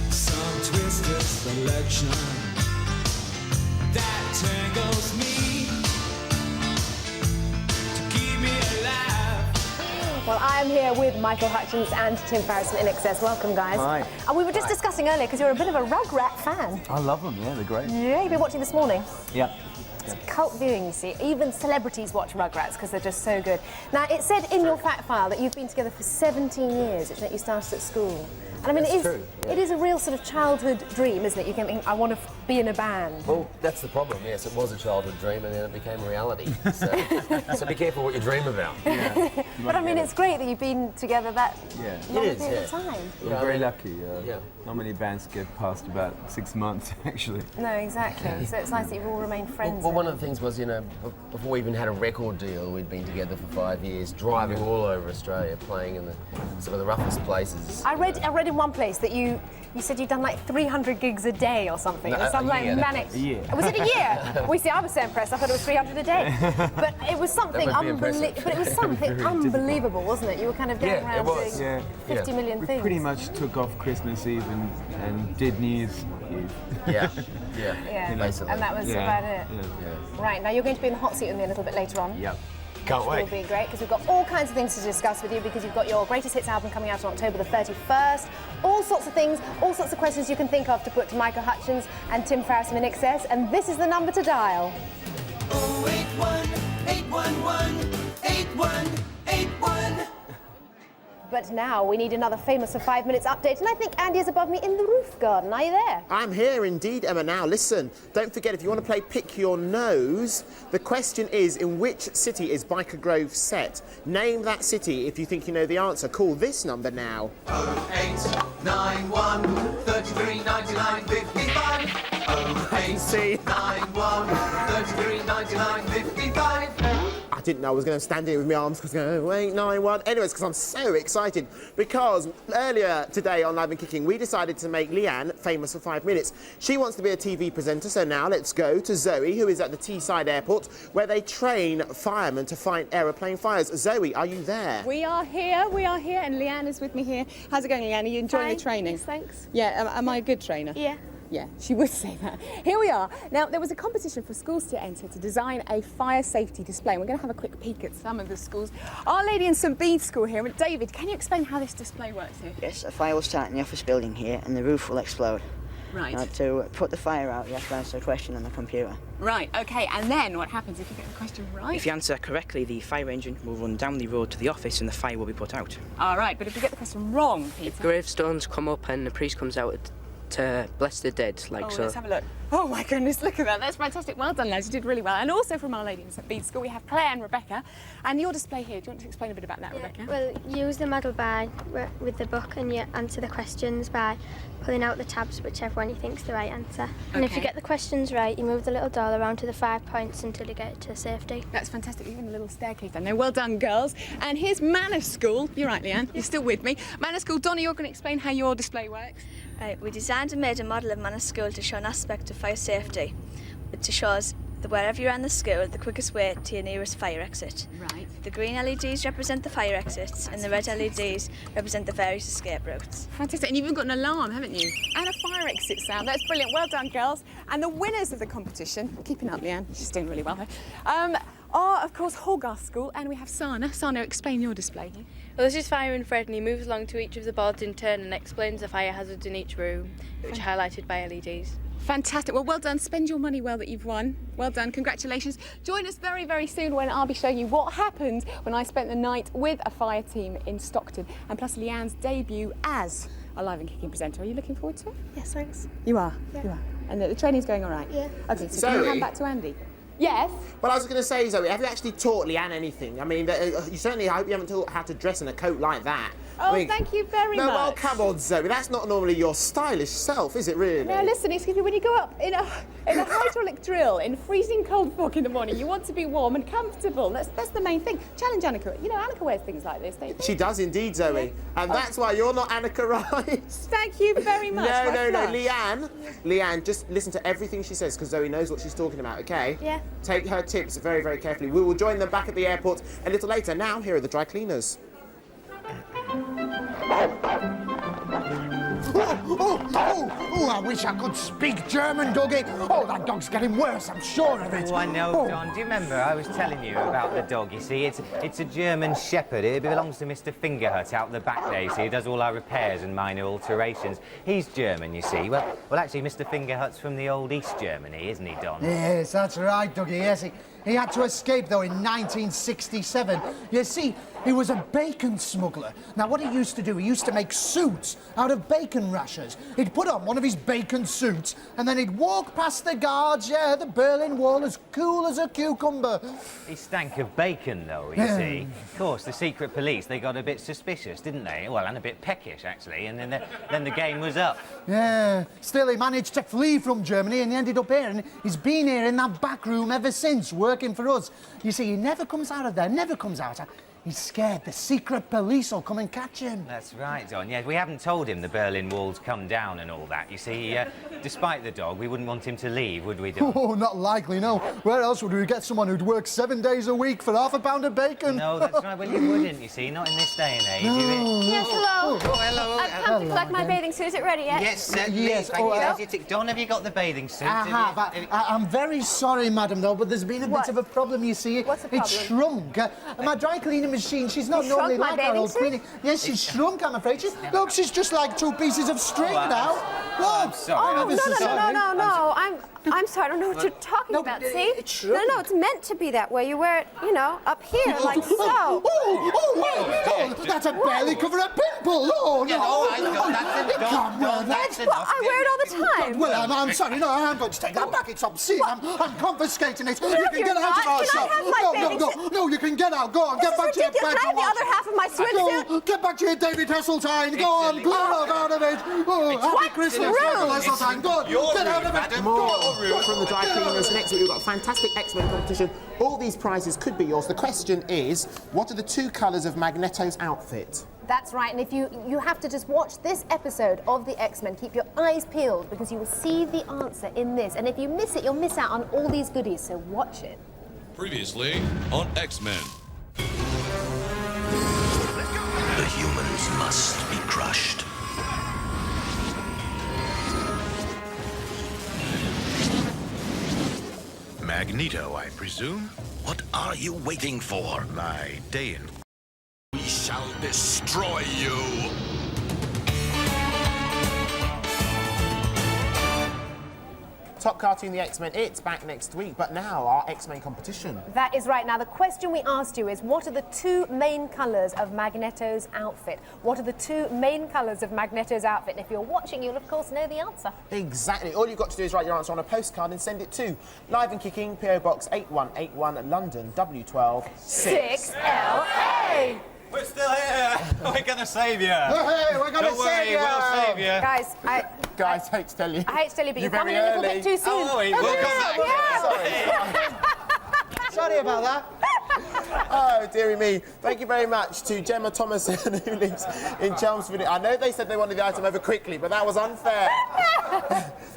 some twisted selection that tangles me to keep me alive. Well, I am here with Michael Hutchence and Tim Farriss from INXS. Welcome, guys. Hi. And we were just discussing earlier, because you're a bit of a Rugrat fan. I love them, yeah, they're great. Yeah, you've been watching this morning. Yeah. It's cult viewing, you see. Even celebrities watch Rugrats because they're just so good. Now, it said in your fact file that you've been together for 17 years, which meant you started at school. And I mean, That's true, yeah. it is a real sort of childhood dream, isn't it? You can think, I want to be in a band. Well, that's the problem, yes. It was a childhood dream and then it became reality. So be careful what you dream about. But I mean, it's great that you've been together that long It is, period of time. We're very lucky. Not many bands get past about 6 months, actually. No, exactly. So it's nice that you've all remained friends. Well, one of the things was, you know, before we even had a record deal, we'd been together for 5 years, driving all over Australia, playing in some of the roughest places. I read in one place that you said you'd done like 300 gigs a day or something. No, It was some like manic. A year. Was it a year? We see, I was so impressed. I thought it was 300 a day. But it was something unbelievable. But it was something unbelievable, wasn't it? You were kind of going around doing 50 million we things. pretty much took off Christmas Eve and did New Year's Eve. Yeah. Yeah, Basically. and that was about it. Right, now you're going to be in the hot seat with me a little bit later on. Yep. Can't Which wait. will be great because we've got all kinds of things to discuss with you because you've got your greatest hits album coming out on October the 31st. All sorts of things, all sorts of questions you can think of to put to Michael Hutchence and Tim Farriss from INXS, and this is the number to dial. 081-811-8181. But now we need another famous for 5 minutes update, and I think Andy is above me in the roof garden. Are you there? I'm here indeed, Emma. Now listen, don't forget, if you want to play Pick Your Nose, the question is, in which city is Biker Grove set? Name that city if you think you know the answer. Call this number now. 0891 33 99 55. 0891 33 99 55. I didn't know I was going to stand here with my arms because wait, 9-1. Anyways, because I'm so excited because earlier today on Live and Kicking, we decided to make Leanne famous for 5 minutes. She wants to be a TV presenter, so now let's go to Zoe, who is at the Teesside Airport, where they train firemen to fight aeroplane fires. Zoe, are you there? We are here, and Leanne is with me here. How's it going, Leanne? Are you enjoying the training? Yes, thanks. Yeah, am I a good trainer? Yeah. Yeah, she would say that. Here we are. Now, there was a competition for schools to enter to design a fire safety display. We're going to have a quick peek at some of the schools. Our Lady in St Bede's School here. And David, can you explain how this display works here? Yes, a fire will start in the office building here and the roof will explode. Right. Now, to put the fire out, you have to answer a question on the computer. Right, OK, and then what happens if you get the question right? If you answer correctly, the fire engine will run down the road to the office and the fire will be put out. All right, but if you get the question wrong, Peter? Gravestones come up and the priest comes out to bless the dead, like so. Let's have a look. Oh my goodness, look at that. That's fantastic. Well done, lads. You did really well. And also from Our Lady in St Bede's School, we have Claire and Rebecca. And your display here, do you want to explain a bit about that, Rebecca? Well, you use the model by with the book and you answer the questions by pulling out the tabs, whichever one you think's the right answer. And if you get the questions right, you move the little doll around to the 5 points until you get to safety. That's fantastic. Even a little staircase down there. Well done, girls. And here's Manor School. You're right, Leanne. You're still with me. Manor School. Donna, you're going to explain how your display works. Right, we designed and made a model of Manor School to show an aspect of fire safety, to show us that wherever you're in the school, the quickest way to your nearest fire exit. Right. The green LEDs represent the fire exits, and the red LEDs represent the various escape routes. Fantastic. And you've even got an alarm, haven't you? And a fire exit sound. That's brilliant. Well done, girls. And the winners of the competition, keeping up, Leanne, she's doing really well here, are, of course, Horgarth School, and we have Sana. Sana, explain your display. Well, this is Fire and Fred, and he moves along to each of the boards in turn and explains the fire hazards in each room, which are highlighted by LEDs. Fantastic. Well done. Spend your money well that you've won. Well done. Congratulations. Join us very, very soon when I'll be showing you what happened when I spent the night with a fire team in Stockton, and plus Leanne's debut as a Live and Kicking presenter. Are you looking forward to it? Yes, thanks. You are? Yeah. You are. And the training's going all right? Yeah. Okay, so can you hand back to Andy? Yes? Well, I was going to say, Zoe, have you actually taught Leanne anything? I mean, you certainly, I hope you haven't taught how to dress in a coat like that. Oh, I mean, thank you very much. No, well, come on, Zoe. That's not normally your stylish self, is it really? Now, listen, excuse me, when you go up in a hydraulic drill in freezing cold fog in the morning, you want to be warm and comfortable. That's the main thing. Challenge Annika. You know, Annika wears things like this, don't you? She does indeed, Zoe. Yeah. And that's why you're not Annika Rice. Thank you very much. No. Leanne, just listen to everything she says, because Zoe knows what she's talking about, OK? Yeah. Take her tips very, very carefully. We will join them back at the airport a little later. Now, here are the dry cleaners. Oh, I wish I could speak German, Dougie. Oh, that dog's getting worse, I'm sure of it. Oh, I know, Don. Do you remember I was telling you about the dog? You see, it's a German Shepherd. It belongs to Mr. Fingerhut out the back there. You see, he does all our repairs and minor alterations. He's German, you see. Well, actually, Mr. Fingerhut's from the old East Germany, isn't he, Don? Yes, that's right, Dougie, yes. He had to escape, though, in 1967. You see, he was a bacon smuggler. Now, what he used to do, he used to make suits out of bacon rashers. He'd put on one of his bacon suits, and then he'd walk past the guards, yeah, the Berlin Wall, as cool as a cucumber. He stank of bacon, though, you see. Of course, the secret police, they got a bit suspicious, didn't they? Well, and a bit peckish, actually, and then the game was up. Yeah, still he managed to flee from Germany and he ended up here, and he's been here in that back room ever since, working for us. You see, he never comes out of there, never comes out. He's scared the secret police will come and catch him. That's right, Don. Yeah, we haven't told him the Berlin Wall's come down and all that. You see, despite the dog, we wouldn't want him to leave, would we, Don? Oh, not likely, no. Where else would we get someone who'd work 7 days a week for half a pound of bacon? No, that's right. Well, you wouldn't, you see. Not in this day and age. No. Yes, hello. Oh, hello. I've come to collect my bathing suit. Is it ready yet? Yes, certainly. Yes. Thank you. Don, have you got the bathing suit? I'm very sorry, madam, though, but there's been a bit of a problem, you see. What's the problem? It's shrunk. My dry cleaning machine, she's not You normally shrunk my like our bathing old suit? cleaning. Yes, she's shrunk, I'm afraid. Look, she's just like 2 pieces of string now. Look. I'm sorry. Oh, I'm ever so sorry. no. I'm sorry, I don't know what you're talking about, see? No, it's meant to be that way. You wear it, you know, up here, like so. Oh, that's a barely cover a pimple. Oh, no. Well, I wear it all the time. Well, I'm sorry. No, I'm going to take that back. It's obscene. I'm confiscating it. No, You can you're get out of not. our Can I shop. have my bathing suit? No, you can get out. Go on, get back to your Can I have the other half of my swimsuit? No, get back to your David Hasseltine. Go on, clear out of it. Oh, happy Christmas, David Hasseltine. Go on, get out of it. More from the dry cleaners. Next week we've got a fantastic X-Men competition. All these prizes could be yours. The question is, what are the 2 colours of Magneto's outfit? That's right, and if you have to just watch this episode of the X-Men, keep your eyes peeled because you will see the answer in this. And if you miss it, you'll miss out on all these goodies, so watch it. Previously on X-Men. The humans must be crushed. Magneto, I presume? What are you waiting for? My day in... We shall destroy you! Top cartoon, the X-Men, it's back next week, but now our X-Men competition. That is right. Now, the question we asked you is, what are the 2 main colours of Magneto's outfit? What are the 2 main colours of Magneto's outfit? And if you're watching, you'll, of course, know the answer. Exactly. All you've got to do is write your answer on a postcard and send it to Live and Kicking, PO Box 8181, London, W12 6LA. We're still here. We're going to save you. Hey, we're going to save you. We'll save you. Guys, I hate to tell you. I hate to tell you, but you're coming very a little bit too soon. Oh, we'll come back. Sorry about that. Oh, dearie me. Thank you very much to Gemma Thomason, who lives in Chelmsford. I know they said they wanted the item over quickly, but that was unfair.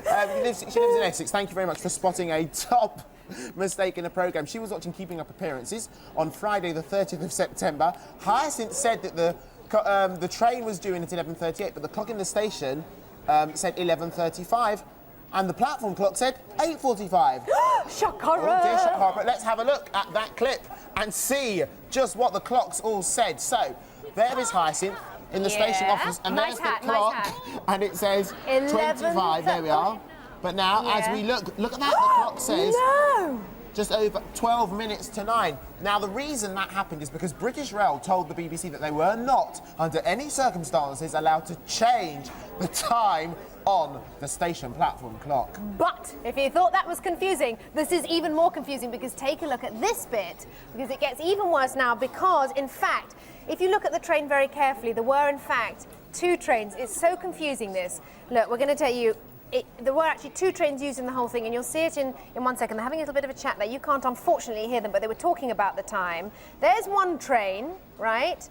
She lives in Essex. Thank you very much for spotting a top mistake in the programme. She was watching Keeping Up Appearances on Friday the 30th of September. Hyacinth said that the train was due in at 11:38, but the clock in the station said 11:35, and the platform clock said 8:45. Shakara! Oh dear, Shakara. Let's have a look at that clip and see just what the clocks all said. So, there is Hyacinth in the station office, and Nice there's hat, the clock, nice hat. and it says 11:35. 25. There we are. But now, as we look at that, the clock says just over 12 minutes to 9. Now, the reason that happened is because British Rail told the BBC that they were not, under any circumstances, allowed to change the time on the station platform clock. But if you thought that was confusing, this is even more confusing because take a look at this bit, because it gets even worse now because, in fact, if you look at the train very carefully, there were, in fact, 2 trains. It's so confusing, this. Look, we're going to tell you, there were actually 2 trains used in the whole thing, and you'll see it in 1 second. They're having a little bit of a chat there. You can't, unfortunately, hear them, but they were talking about the time. There's 1 train, right?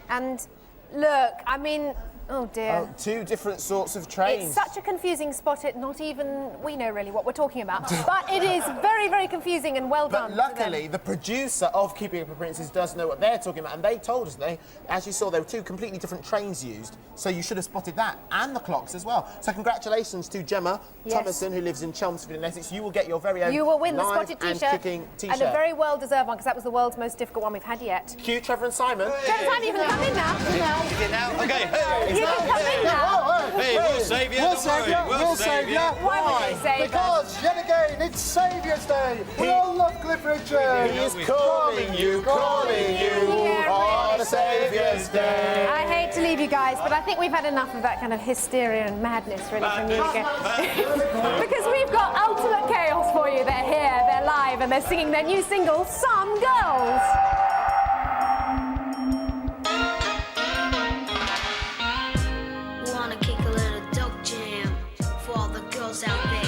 And look, I mean, oh dear. 2 different sorts of trains. It's such a confusing spot, not even we know really what we're talking about. But it is very, very confusing and well done. But luckily, the producer of Keeping Up Appearances does know what they're talking about, and they told us as you saw, there were 2 completely different trains used, so you should have spotted that, and the clocks as well. So congratulations to Gemma Thomason, who lives in Chelmsford in Essex. You will get your very own You will win the Live spotted and T-shirt, Kicking T-shirt. and a very well-deserved one, because that was the world's most difficult one we've had yet. Cue Trevor and Simon. Trevor and Simon, you can come in now. Okay. You can come in now. Hey, we'll save you. We'll save you. We'll save you. Why would they save Because, yet again, it's Saviour's Day. We all love Cliff Richard. He is calling you on a Saviour's Day. I hate to leave you guys, but I think we've had enough of that kind of hysteria and madness really from you again. Because we've got ultimate chaos for you. They're here, they're live, and they're singing their new single, Some Girls. Wanna kick a little dope jam for all the girls out there.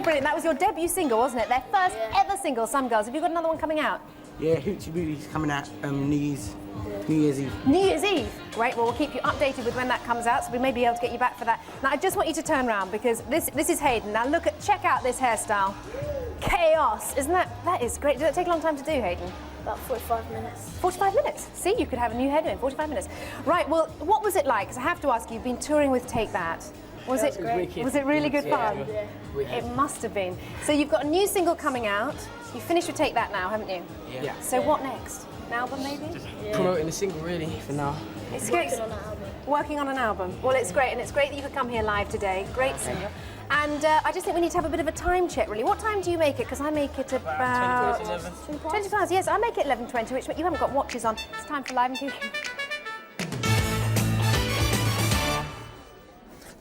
Brilliant. That was your debut single, wasn't it? Their first ever single, Some Girls. Have you got another one coming out? Yeah, Hoochie Booty's coming out New Year's Eve. New Year's Eve? Great, well, we'll keep you updated with when that comes out, so we may be able to get you back for that. Now, I just want you to turn around, because this is Hayden. Now, check out this hairstyle. Chaos. Isn't that is great. Did it take a long time to do, Hayden? About 45 minutes. 45 minutes? See, you could have a new hairdo in 45 minutes. Right, well, what was it like? Because I have to ask you, you've been touring with Take That. Was it really good fun? Yeah. It must have been. So you've got a new single coming out. You finished with Take That now, haven't you? Yeah. So what next? An album, maybe? Promoting the single, really, for now. It's great. Working on an album. Well, it's great, and it's great that you could come here live today. Great single. And I just think we need to have a bit of a time check, really. What time do you make it? Because I make it about 20 past. Yes, I make it 11:20, which you haven't got watches on. It's time for Live and Kicking.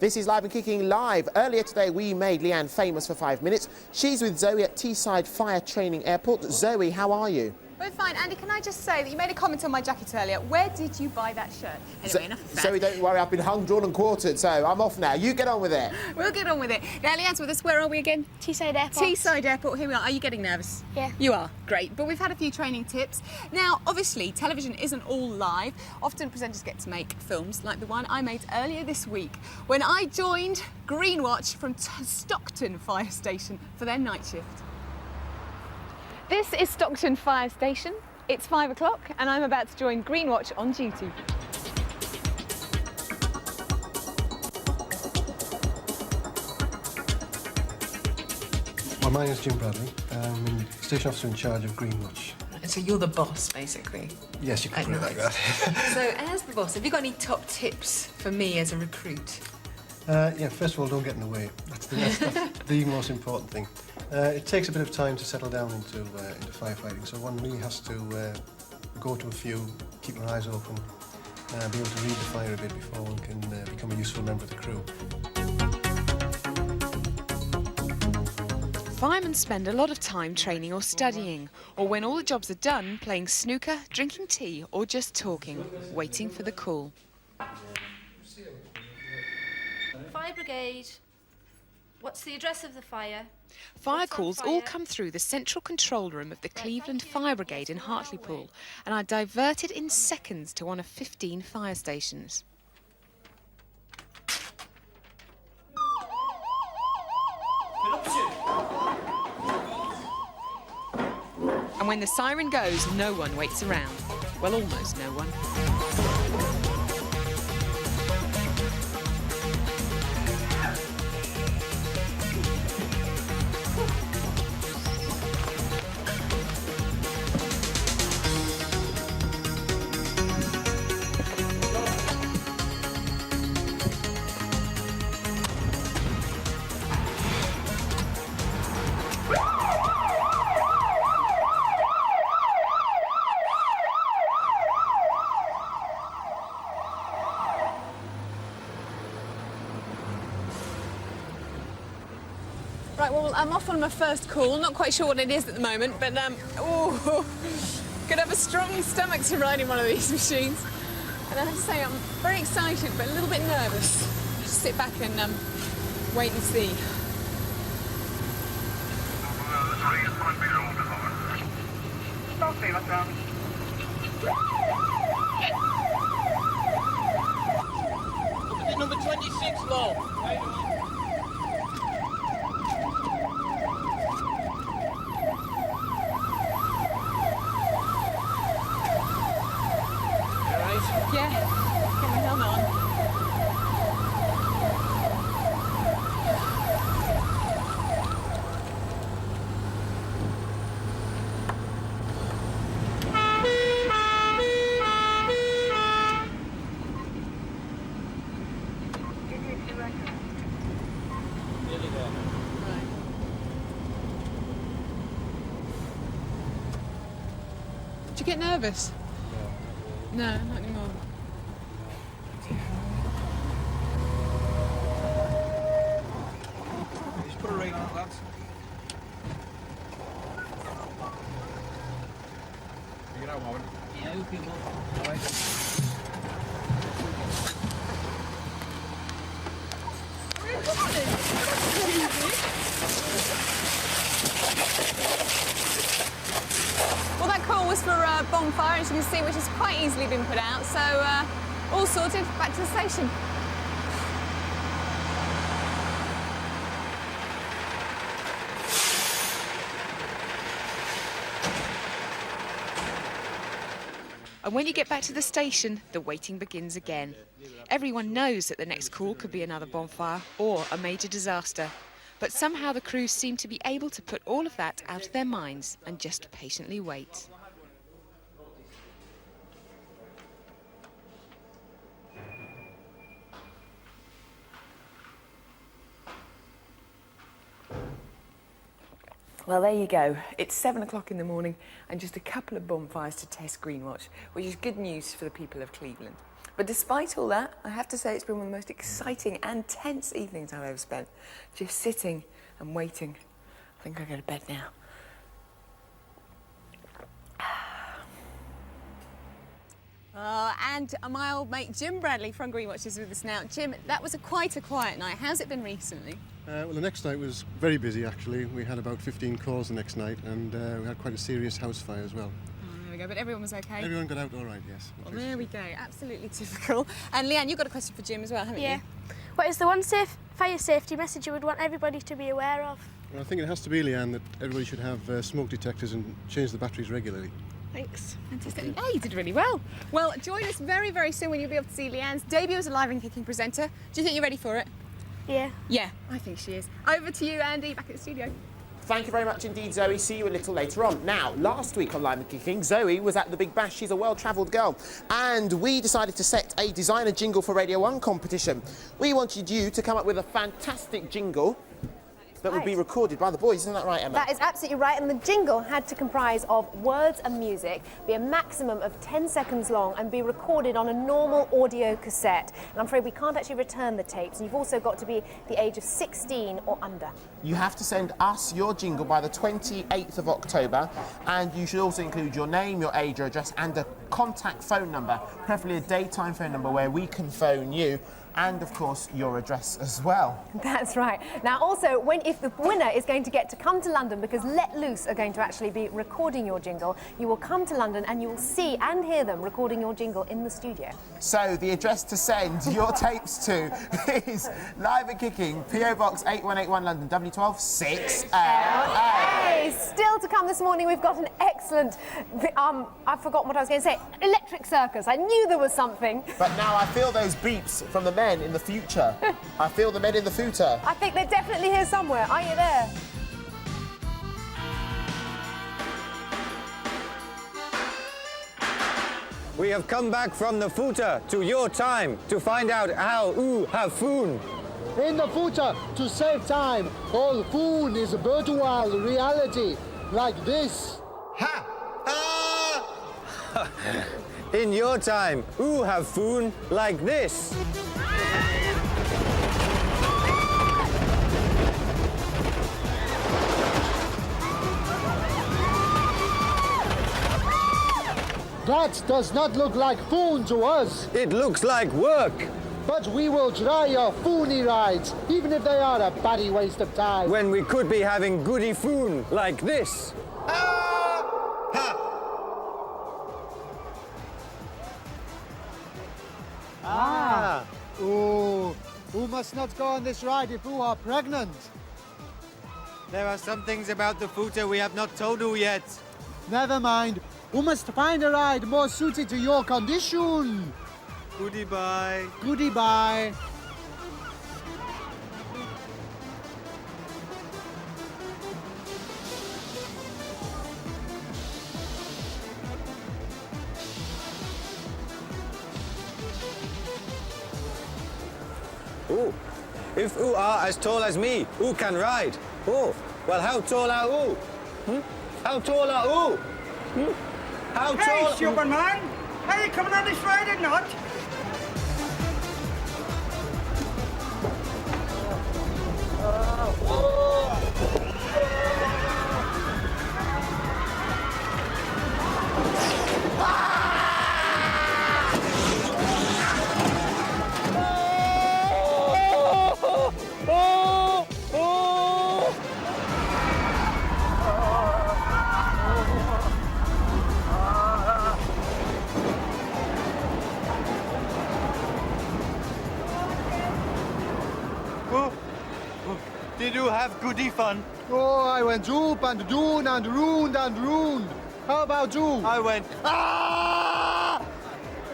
This is Live and Kicking live. Earlier today, we made Leanne famous for 5 minutes. She's with Zoe at Teesside Fire Training Airport. Zoe, how are you? We're fine. Andy, can I just say that you made a comment on my jacket earlier. Where did you buy that shirt? Anyway, enough of that. Zoe, don't worry, I've been hung, drawn and quartered, so I'm off now. You get on with it. We'll get on with it. Now, Leanne's with us. Where are we again? Teesside Airport. Teesside Airport. Here we are. Are you getting nervous? Yeah. You are? Great. But we've had a few training tips. Now, obviously, television isn't all live. Often presenters get to make films like the one I made earlier this week when I joined Greenwatch from Stockton Fire Station for their night shift. This is Stockton Fire Station. It's 5 o'clock and I'm about to join Greenwatch on duty. Well, my name is Jim Bradley. I'm station officer in charge of Greenwatch. And so you're the boss, basically? Yes, you could put it like that. So as the boss, have you got any top tips for me as a recruit? Yeah, first of all, don't get in the way. That's the most important thing. It takes a bit of time to settle down into firefighting, so one really has to go to a few, keep their eyes open, be able to read the fire a bit before one can become a useful member of the crew. Firemen spend a lot of time training or studying, or when all the jobs are done, playing snooker, drinking tea, or just talking, waiting for the call. Fire brigade. What's the address of the fire? Fire calls all come through the central control room of the Cleveland Fire Brigade in Hartlepool and are diverted in seconds to one of 15 fire stations. And when the siren goes, no one waits around. Well, almost no one. Right, well, I'm off on my first call. Not quite sure what it is at the moment, but, could have a strong stomach to ride in one of these machines. And I have to say, I'm very excited, but a little bit nervous. Just sit back and wait and see. Number 26, low. Yeah, get my helmet on. Did you get nervous? No, not anymore. Just put a ring on it, lads. You get out, Warren. Yeah, we can go. All right. Well, that call was for a bonfire, as you can see, which has quite easily been put out. So, all sorted, back to the station. And when you get back to the station, the waiting begins again. Everyone knows that the next call could be another bonfire or a major disaster. But somehow the crews seem to be able to put all of that out of their minds and just patiently wait. Well, there you go. It's 7 o'clock in the morning and just a couple of bonfires to test Greenwatch, which is good news for the people of Cleveland. But despite all that, I have to say it's been one of the most exciting and tense evenings I've ever spent. Just sitting and waiting. I think I'll go to bed now. And my old mate Jim Bradley from Greenwatch is with us now. Jim, that was quite a quiet night. How's it been recently? Well, the next night was very busy, actually. We had about 15 calls the next night, and we had quite a serious house fire as well. Oh, there we go. But everyone was okay? Everyone got out all right, yes. Well, there we go. Absolutely typical. And Leanne, you've got a question for Jim as well, haven't you? What is the one fire safety message you would want everybody to be aware of? Well, I think it has to be, Leanne, that everybody should have smoke detectors and change the batteries regularly. Thanks. Fantastic. Oh, you did really well. Well, join us very, very soon when you'll be able to see Leanne's debut as a live and kicking presenter. Do you think you're ready for it? Yeah. Yeah, I think she is. Over to you, Andy, back at the studio. Thank you very much indeed, Zoe. See you a little later on. Now, last week on Live and Kicking, Zoe was at the Big Bash. She's a well-travelled girl. And we decided to set a designer jingle for Radio 1 competition. We wanted you to come up with a fantastic jingle that would be recorded by the boys. Isn't that right, Emma? That is absolutely right, and the jingle had to comprise of words and music, be a maximum of 10 seconds long, and be recorded on a normal audio cassette. And I'm afraid we can't actually return the tapes, and you've also got to be the age of 16 or under. You have to send us your jingle by the 28th of October, and you should also include your name, your age, your address, and a contact phone number, preferably a daytime phone number where we can phone you. And, of course, your address as well. That's right. Now, also, if the winner is going to get to come to London, because Let Loose are going to actually be recording your jingle, you will come to London and you will see and hear them recording your jingle in the studio. So, the address to send your tapes to is Live and Kicking, PO Box 8181 London, W12 6LA. Still to come this morning, we've got an excellent, I've forgotten what I was going to say, electric circus. I knew there was something. But now I feel those beeps from the men in the future. I feel the men in the future. I think they're definitely here somewhere. Are you there? We have come back from the future to your time to find out how have fun. In the future, to save time, all food is virtual reality, like this. In your time, have fun like this. That does not look like fun to us. It looks like work. But we will try your foony rides, even if they are a bloody waste of time. When we could be having goody fun like this. Who must not go on this ride if you are pregnant. There are some things about the future we have not told you yet. Never mind. You must find a ride more suited to your condition. Goodie bye. Goodie bye. If you are as tall as me, who can ride? Oh, well, how tall are you? How tall are you? How tall? Hey, stupid man! Are you coming on this ride or not? Did you have goodie fun? Oh, I went up and down and round and round. How about you? I went, ah!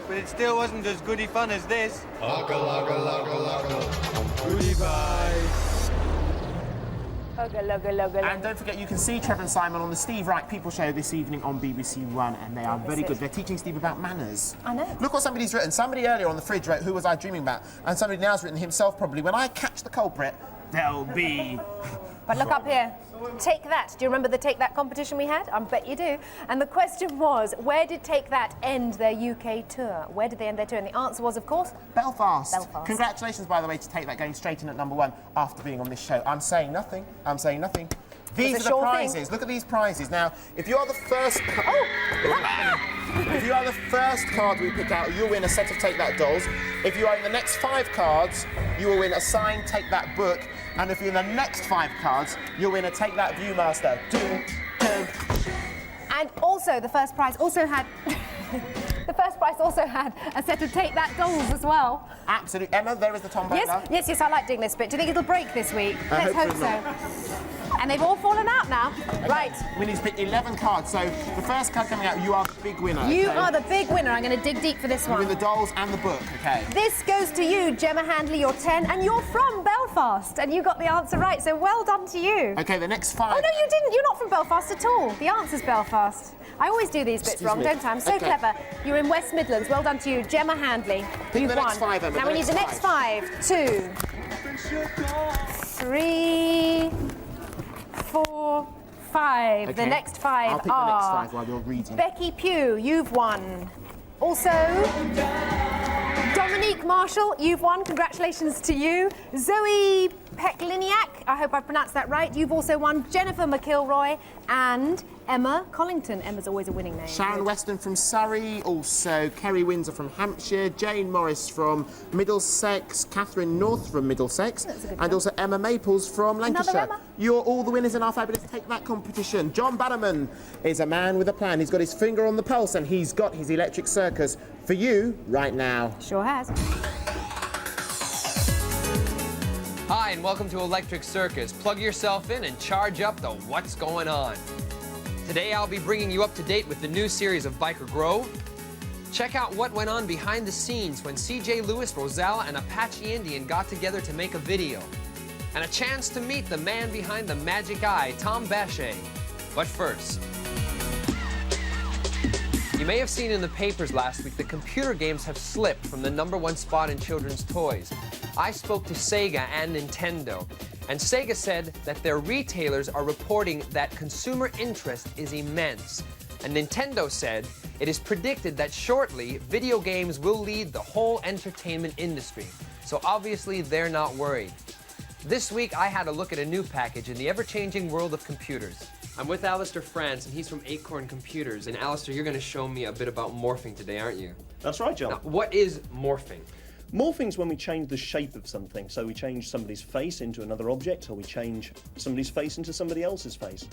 But it still wasn't as goodie fun as this. Lugga, lugga, lugga, lugga. Goodie bye. And don't forget, you can see Trev and Simon on the Steve Wright People Show this evening on BBC One, and they are very good. They're teaching Steve about manners. I know. Look what somebody's written. Somebody earlier on the fridge wrote, "Who was I dreaming about?" And somebody now's written himself probably, "When I catch the culprit, there'll be..." But look up here. Take That. Do you remember the Take That competition we had? I bet you do. And the question was, where did Take That end their UK tour? Where did they end their tour? And the answer was, of course, Belfast. Belfast. Congratulations, by the way, to Take That, going straight in at #1 after being on this show. I'm saying nothing. I'm saying nothing. These are the prizes. Look at these prizes. Now, if you're the first... If you are the first card we pick out, you'll win a set of Take That dolls. If you are in the next 5 cards, you will win a signed Take That book. And if you're in the next 5 cards, you'll win a Take That Viewmaster. And also, the first prize also had... The first prize also had a set of Take That dolls as well. Absolutely. Emma, there is the tombola. Yes, I like doing this bit. Do you think it'll break this week? Let's hope so. not. And they've all fallen out now. Okay. Right. We need to pick 11 cards. So the first card coming out, you are the big winner. You okay? are the big winner. I'm going to dig deep for this You one. win the dolls and the book, okay. This goes to you, Gemma Handley. You're 10, and you're from Belfast. And you got the answer right, so well done to you. Okay, the next 5... Oh, no, you didn't. You're not from Belfast at all. The answer's Belfast. I always do these bits wrong, don't I? I'm so clever. You're in West Midlands. Well done to you, Gemma Handley. Pick You've the next won. 5, Emma. Now we need the next 5. 2, 3, 4, 5. Okay. The next 5 I'll pick the next 5 while you're reading. Becky Pugh, you've won. Also, Dominique Marshall, you've won. Congratulations to you. Zoe Pekliniak, I hope I pronounced that right. You've also won. Jennifer McIlroy and Emma Collington. Emma's always a winning name. Sharon Weston from Surrey, also Kerry Windsor from Hampshire, Jane Morris from Middlesex, Catherine North from Middlesex, and also Emma Maples from Lancashire. Emma. You're all the winners in our fabulous Take That competition. John Barrowman is a man with a plan. He's got his finger on the pulse and he's got his electric circus for you right now. Sure has. Hi, and welcome to Electric Circus. Plug yourself in and charge up the what's going on. Today I'll be bringing you up to date with the new series of Biker Grove. Check out what went on behind the scenes when CJ Lewis, Rosella, and Apache Indian got together to make a video. And a chance to meet the man behind the magic eye, Tom Bachet. But first, you may have seen in the papers last week that computer games have slipped from the #1 spot in children's toys. I spoke to Sega and Nintendo, and Sega said that their retailers are reporting that consumer interest is immense. And Nintendo said it is predicted that shortly, video games will lead the whole entertainment industry. So obviously, they're not worried. This week, I had a look at a new package in the ever-changing world of computers. I'm with Alistair France, and he's from Acorn Computers. And Alistair, you're going to show me a bit about morphing today, aren't you? That's right, John. Now, what is morphing? Morphing's when we change the shape of something. So we change somebody's face into another object, or we change somebody's face into somebody else's face.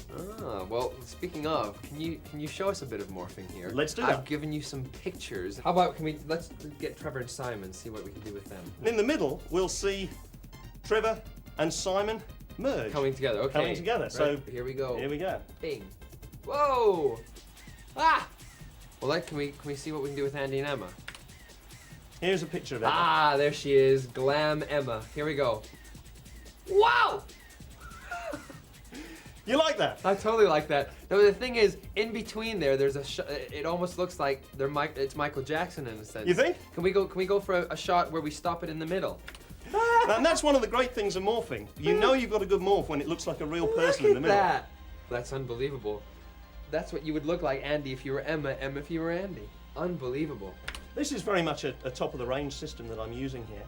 Ah, well, speaking of, can you show us a bit of morphing here? Let's do that. I've given you some pictures. How about let's get Trevor and Simon, see what we can do with them. In the middle, we'll see Trevor and Simon merge. Coming together, okay. Coming together, Right, so here we go. Here we go. Bing. Whoa! Ah! Well, can we see what we can do with Andy and Emma? Here's a picture of Emma. Ah, there she is, Glam Emma. Here we go. Wow! You like that? I totally like that. No, the thing is, in between there's it almost looks like it's Michael Jackson in a sense. You think? Can we go for a shot where we stop it in the middle? And that's one of the great things of morphing. You know you've got a good morph when it looks like a real person in the middle. That. That's unbelievable. That's what you would look like, Andy, if you were Emma, Emma if you were Andy. Unbelievable. This is very much a top-of-the-range system that I'm using here,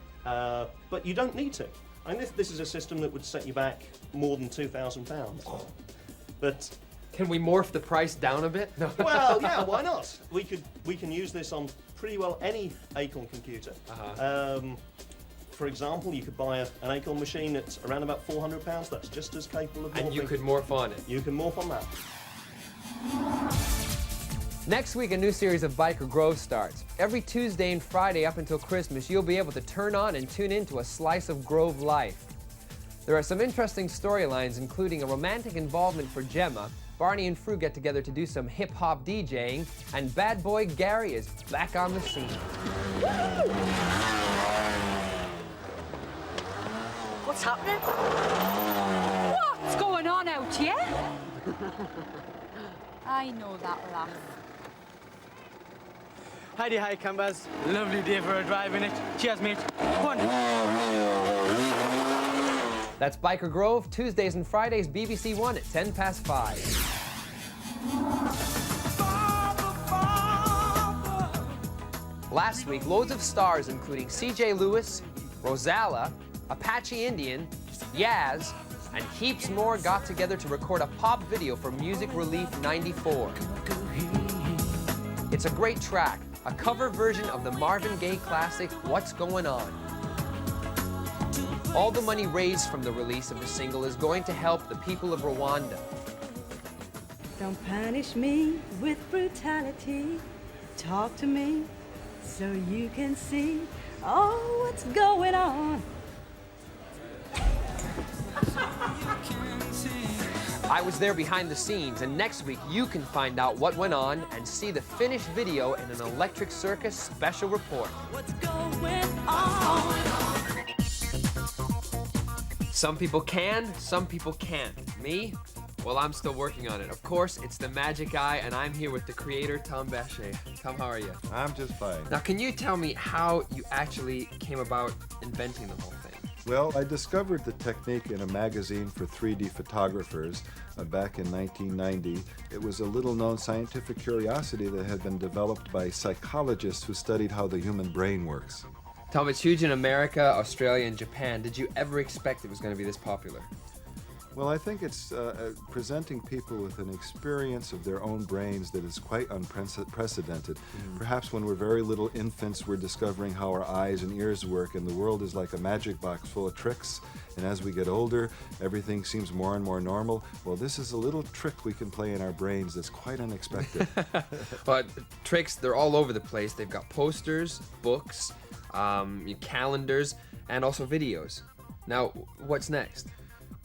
but you don't need to. I mean, this is a system that would set you back more than £2,000. But can we morph the price down a bit? No. Well, yeah, why not? We can use this on pretty well any Acorn computer. For example, you could buy an Acorn machine that's around about £400. That's just as capable of morphing. And you could morph on it. You can morph on that. Next week, a new series of Biker Grove starts. Every Tuesday and Friday up until Christmas, you'll be able to turn on and tune in to a slice of Grove life. There are some interesting storylines, including a romantic involvement for Gemma, Barney and Fru get together to do some hip-hop DJing, and bad boy Gary is back on the scene. What's happening? What's going on out here? I know that laugh. Howdy, hi, Canvas. Lovely day for a drive in it. Cheers, mate. One. That's Biker Grove, Tuesdays and Fridays, BBC One at 5:10. Last week, loads of stars including CJ Lewis, Rosella, Apache Indian, Yaz, and heaps more got together to record a pop video for Music Relief '94. It It's a great track, a cover version of the Marvin Gaye classic, What's Going On. All the money raised from the release of the single is going to help the people of Rwanda. Don't punish me with brutality. Talk to me so you can see what's going on. I was there behind the scenes, and next week you can find out what went on and see the finished video in an Electric Circus special report. What's going on? Some people can, some people can't. Me? Well, I'm still working on it. Of course, it's the Magic Eye, and I'm here with the creator, Tom Bachet. Tom, how are you? I'm just fine. Now, can you tell me how you actually came about inventing the whole thing? Well, I discovered the technique in a magazine for 3D photographers back in 1990. It was a little-known scientific curiosity that had been developed by psychologists who studied how the human brain works. Tom, it's huge in America, Australia, and Japan. Did you ever expect it was going to be this popular? Well, I think it's presenting people with an experience of their own brains that is quite unprecedented. Perhaps when we're very little infants, we're discovering how our eyes and ears work, and the world is like a magic box full of tricks. And as we get older, everything seems more and more normal. Well, this is a little trick we can play in our brains that's quite unexpected. But tricks, they're all over the place. They've got posters, books, calendars, and also videos. Now, what's next?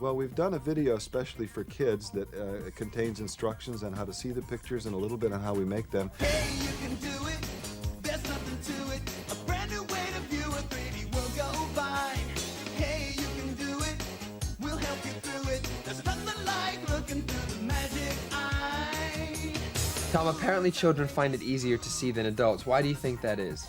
Well, we've done a video especially for kids that contains instructions on how to see the pictures and a little bit on how we make them. Hey, you can do it. There's nothing to it. A brand new way to view a 3D world go by. Hey, you can do it. We'll help you through it. There's nothing like looking through the magic eye. Tom, apparently children find it easier to see than adults. Why do you think that is?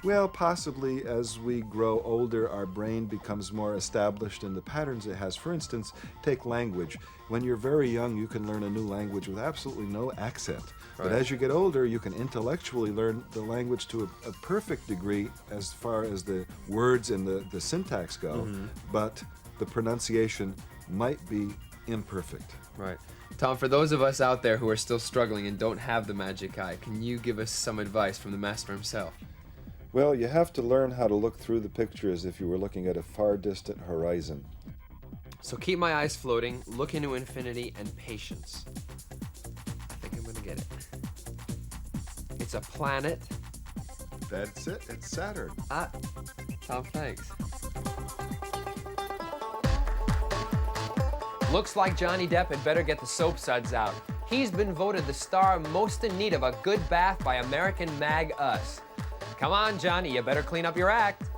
Well, possibly as we grow older, our brain becomes more established in the patterns it has. For instance, take language. When you're very young, you can learn a new language with absolutely no accent. But as you get older, you can intellectually learn the language to a perfect degree as far as the words and the syntax go, but the pronunciation might be imperfect. Right. Tom, for those of us out there who are still struggling and don't have the magic eye, can you give us some advice from the master himself? Well, you have to learn how to look through the picture as if you were looking at a far distant horizon. So keep my eyes floating, look into infinity, and patience. I think I'm gonna get it. It's a planet. That's it, it's Saturn. Tom, thanks. Looks like Johnny Depp had better get the soap suds out. He's been voted the star most in need of a good bath by American Mag Us. Come on, Johnny, you better clean up your act.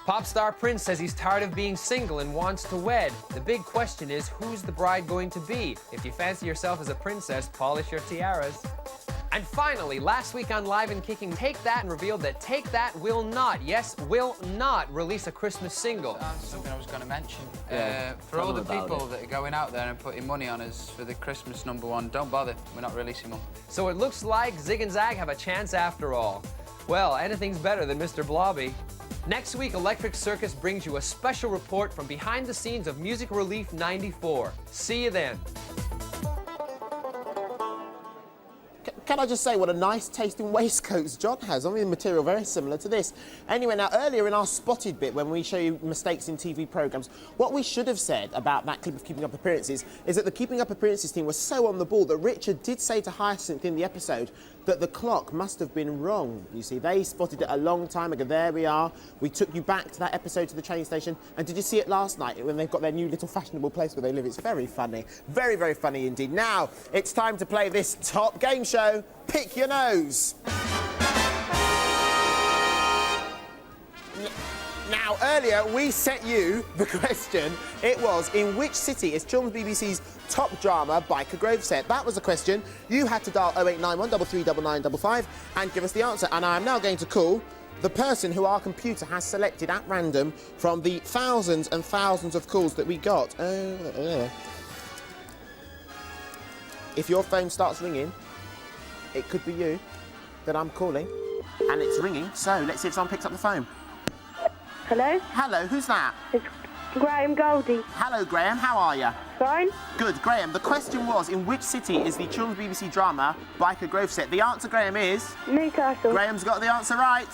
Pop star Prince says he's tired of being single and wants to wed. The big question is, who's the bride going to be? If you fancy yourself as a princess, polish your tiaras. And finally, last week on Live and Kicking, Take That revealed that Take That will not, yes, will not release a Christmas single. That's something I was going to mention. Yeah, for all the people that are going out there and putting money on us for the Christmas #1, don't bother. We're not releasing one. So it looks like Zig and Zag have a chance after all. Well, anything's better than Mr. Blobby. Next week, Electric Circus brings you a special report from behind the scenes of Music Relief '94. See you then. Can I just say what a nice tasting waistcoats John has? I mean, the material very similar to this. Anyway, now earlier in our spotted bit, when we show you mistakes in TV programmes, what we should have said about that clip of Keeping Up Appearances is that the Keeping Up Appearances team was so on the ball that Richard did say to Hyacinth in the episode that the clock must have been wrong. You see, they spotted it a long time ago. There we are. We took you back to that episode to the train station. And did you see it last night when they've got their new little fashionable place where they live? It's very funny. Very, very funny indeed. Now, it's time to play this top game show. Pick your nose. Now, earlier we set you the question. It was, in which city is Children's BBC's top drama Biker Grove set? That was the question. You had to dial 0891 339955 and give us the answer. And I am now going to call the person who our computer has selected at random from the thousands and thousands of calls that we got. If your phone starts ringing, it could be you that I'm calling, and it's ringing, so let's see if someone picks up the phone. Hello? Hello, who's that? It's Graham Goldie. Hello, Graham. How are you? Fine. Good. Graham, the question was, in which city is the children's BBC drama Biker Grove set? The answer, Graham, is... Newcastle. Graham's got the answer right.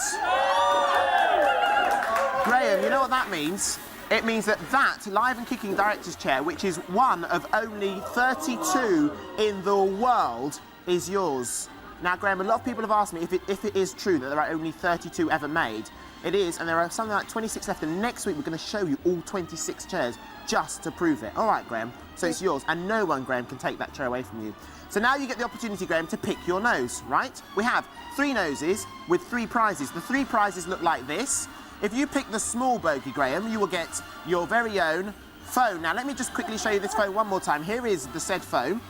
Graham, you know what that means? It means that live and kicking director's chair, which is one of only 32 in the world, is yours. Now, Graham, a lot of people have asked me if it is true that there are only 32 ever made. It is, and there are something like 26 left, and next week we're going to show you all 26 chairs just to prove it. All right, Graham, so it's yours, and no one, Graham, can take that chair away from you. So now you get the opportunity, Graham, to pick your nose, right? We have 3 noses with 3 prizes. The 3 prizes look like this. If you pick the small bogey, Graham, you will get your very own phone. Now, let me just quickly show you this phone one more time. Here is the said phone,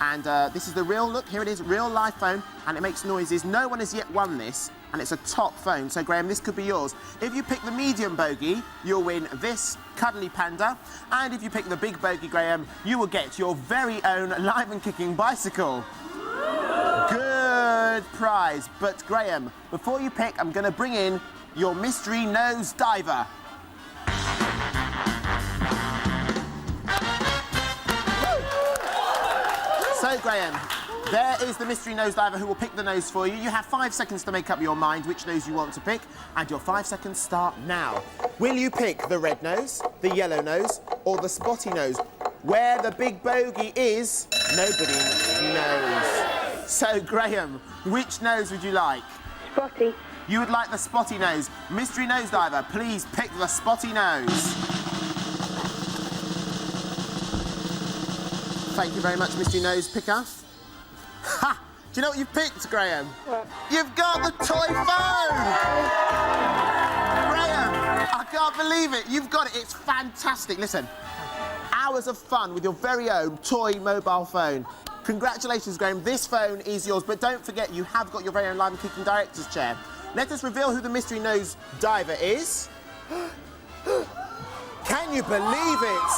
and this is the real look. Here it is, real live phone, and it makes noises. No one has yet won this, and it's a top phone. So, Graham, this could be yours. If you pick the medium bogey, you'll win this cuddly panda, and if you pick the big bogey, Graham, you will get your very own live and kicking bicycle. Good prize. But, Graham, before you pick, I'm going to bring in your mystery nose diver. So, Graham, there is the mystery nose diver who will pick the nose for you. You have 5 seconds to make up your mind which nose you want to pick, and your 5 seconds start now. Will you pick the red nose, the yellow nose, or the spotty nose? Where the big bogey is, nobody knows. So, Graham, which nose would you like? Spotty. You would like the spotty nose. Mystery nose diver, please pick the spotty nose. Thank you very much, mystery nose picker. Ha! Do you know what you've picked, Graham? What? You've got the toy phone! Graham, I can't believe it. You've got it. It's fantastic. Listen, hours of fun with your very own toy mobile phone. Congratulations, Graham. This phone is yours, but don't forget you have got your very own live and kicking director's chair. Let us reveal who the mystery nose diver is. Can you believe it?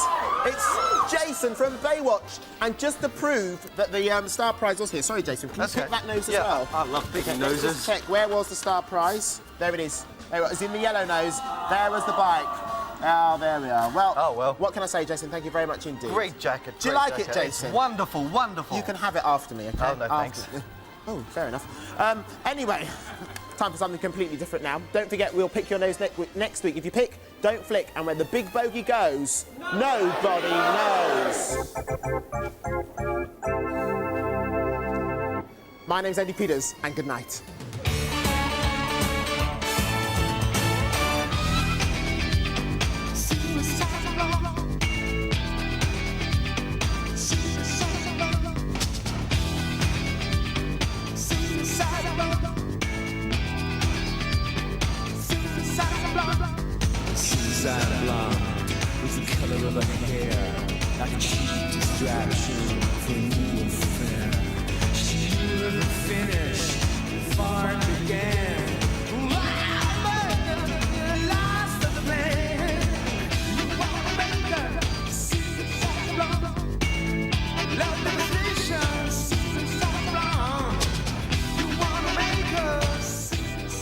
It's Jaason from Baywatch. And just to prove that the star prize was here. Sorry, Jaason, can you pick that nose as well? I love picking Let's noses. just check, where was the star prize? There it is. There it was, in the yellow nose. There was the bike. Oh, there we are. Well, what can I say, Jaason? Thank you very much indeed. Great jacket. Do you like it, Jaason? It's wonderful, wonderful. You can have it after me, OK? Oh, no, thanks. Oh, fair enough. Anyway, time for something completely different now. Don't forget, we'll pick your nose next week. If you pick, don't flick. And when the big bogey goes, nobody knows. My name's Andy Peters, and good night. Suicide blonde was the color of her hair, like a cheap distraction for a new affair. She never finished before it began. Lost of the plan. You wanna make her suicide blonde. Love devastation, suicide blonde. You wanna make her.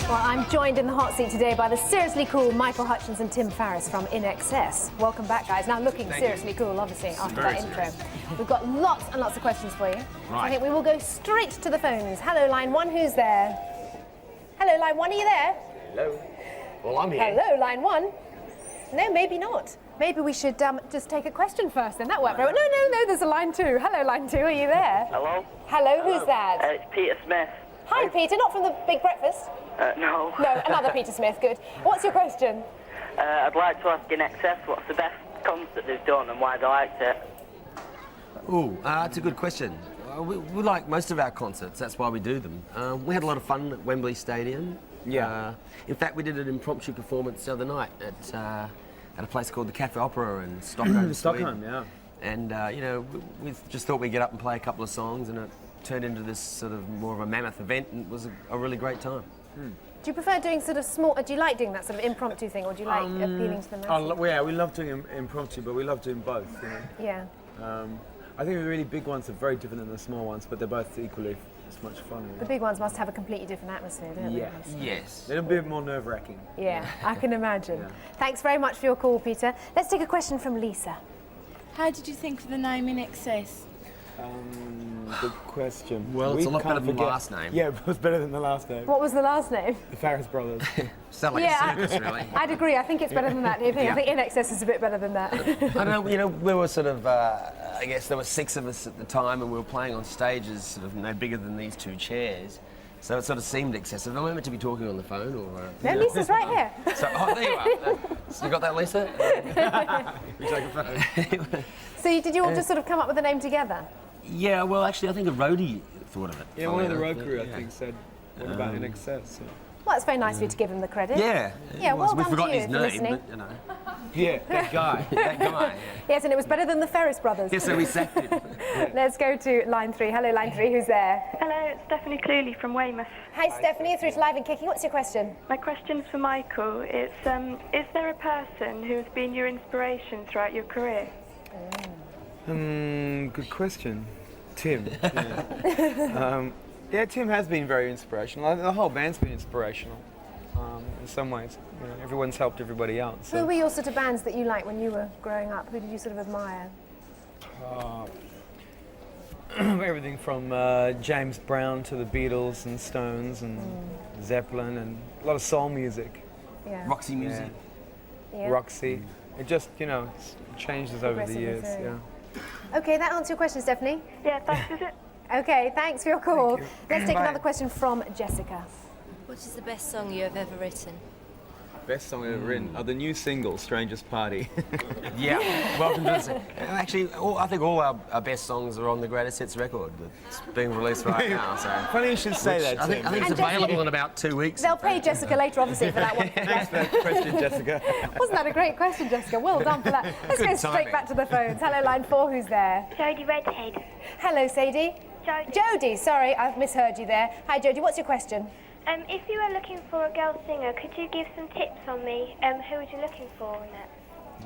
Well, I'm joined in the hot seat today by the seriously cool Michael Hutchence and Tim Farriss from INXS. Welcome back, guys. Now looking seriously cool, obviously, after that intro. We've got lots and lots of questions for you. So I think we will go straight to the phones. Hello, line 1, who's there? Hello, line 1, are you there? Hello. Well, I'm here. Hello, line 1. No, maybe not. Maybe we should just take a question first, then that worked. No, there's a line 2. Hello, line 2, are you there? Hello? Hello, who's that? It's Peter Smith. Hi, Peter, not from the Big Breakfast? No. No, another Peter Smith, good. What's your question? I'd like to ask INXS what's the best concert they've done and why they liked it. Ooh, that's a good question. We like most of our concerts, that's why we do them. We had a lot of fun at Wembley Stadium. Yeah. In fact, we did an impromptu performance the other night at a place called the Cafe Opera in Stockholm, Stockholm, Sweden. yeah. And, you know, we just thought we'd get up and play a couple of songs, and it turned into this sort of more of a mammoth event, and it was a really great time. Do you prefer doing sort of small, do you like doing that sort of impromptu thing, or do you like appealing to the masses? Yeah, we love doing impromptu, but we love doing both, you know? Yeah. I think the really big ones are very different than the small ones, but they're both equally It's much fun. The big ones must have a completely different atmosphere, don't they? Yes. They're a bit more nerve-wracking. Yeah, I can imagine. Thanks very much for your call, Peter. Let's take a question from Lisa. How did you think of the name INXS? Good question. Well, it's a lot better than the last name. Yeah, it was better than the last name. What was the last name? The Farriss brothers. Sound like a circus, really. I'd agree. I think it's better than that. I think INXS is a bit better than that. I don't know, you know, we were sort of, I guess there were 6 of us at the time, and we were playing on stages sort of no bigger than these 2 chairs. So it sort of seemed excessive. Am I meant to be talking on the phone, or? No, Lisa's right here. So, there you are. So you got that, Lisa? We take a photo. So did you all just sort of come up with a name together? Yeah, well, actually, I think a roadie thought of it. Yeah, one of the road crew, I think, said, what about INXS? So. Well, it's very nice of you to give him the credit. Yeah. Yeah, well we done forgot to you his for name, listening. but, you know. Yeah, that guy. That guy, Yes, and it was better than the Farriss brothers. yeah. So we sacked him. Let's go to line 3. Hello, line 3. Who's there? Hello, it's Stephanie Clearly from Weymouth. Hi, Stephanie. You're through to Live and Kicking. What's your question? My question's for Michael. It's, is there a person who's been your inspiration throughout your career? Good question. Tim. Yeah. Tim has been very inspirational. The whole band's been inspirational in some ways. You know, everyone's helped everybody out. So. Who were your sort of bands that you liked when you were growing up? Who did you sort of admire? Everything from James Brown to the Beatles and Stones and Zeppelin and a lot of soul music. Yeah. Roxy music. Yeah. Roxy. It just, you know, it changes over the years. Progressively through. Yeah. Okay, that answers your question, Stephanie. Yeah, that's it. Okay, thanks for your call. Thank you. Let's take Bye. another question from Jessica. What is the best song you have ever written? Best song I've ever written. Oh, the new single, Strangest Party. Yeah, welcome to the... Actually, I think all our best songs are on the Greatest Hits record that's being released right now. So. Funny you should say that, Tim. I think it's available in about 2 weeks. They'll pay Jessica later, obviously, for that one. Thanks for that question, Jessica. Wasn't that a great question, Jessica? Well done for that. Let's go Good straight timing. back to the phones. Hello, line 4. Who's there? Jodie Redhead. Hello, Sadie. Jodie, sorry, I've misheard you there. Hi, Jodie, what's your question? If you were looking for a girl singer, could you give some tips on me? Who was you looking for on that?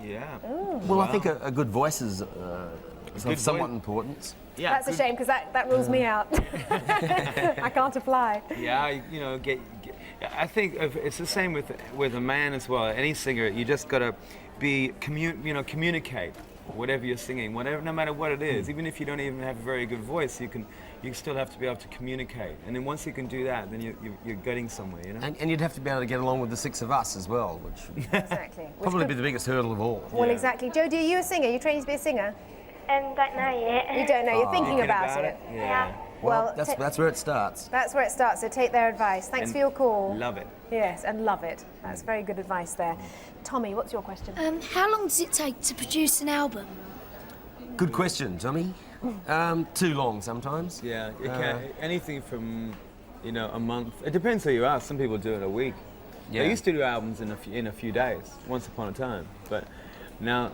Yeah. Well, I think a good voice is of Good somewhat voice. importance. Yeah. That's a shame, because that rules me out. I can't apply. Yeah, you know, I think it's the same with a man as well. Any singer, you just gotta communicate whatever you're singing, no matter what it is. Even if you don't even have a very good voice, you still have to be able to communicate. And then once you can do that, then you're getting somewhere, you know. And you'd have to be able to get along with the 6 of us as well, which Exactly. probably be the biggest hurdle of all. Well, exactly. Jodie, are you a singer? Are you training to be a singer? Don't know yet. You don't know. You're thinking about it. Yeah. Well, that's where it starts. That's where it starts, so take their advice. Thanks for your call. Love it. Yes, and love it. That's very good advice there. Tommy, what's your question? How long does it take to produce an album? Good question, Tommy. Too long sometimes. Yeah, it can, anything from, a month. It depends who you ask. Some people do it a week. Yeah. They used to do albums in a few days, once upon a time. But now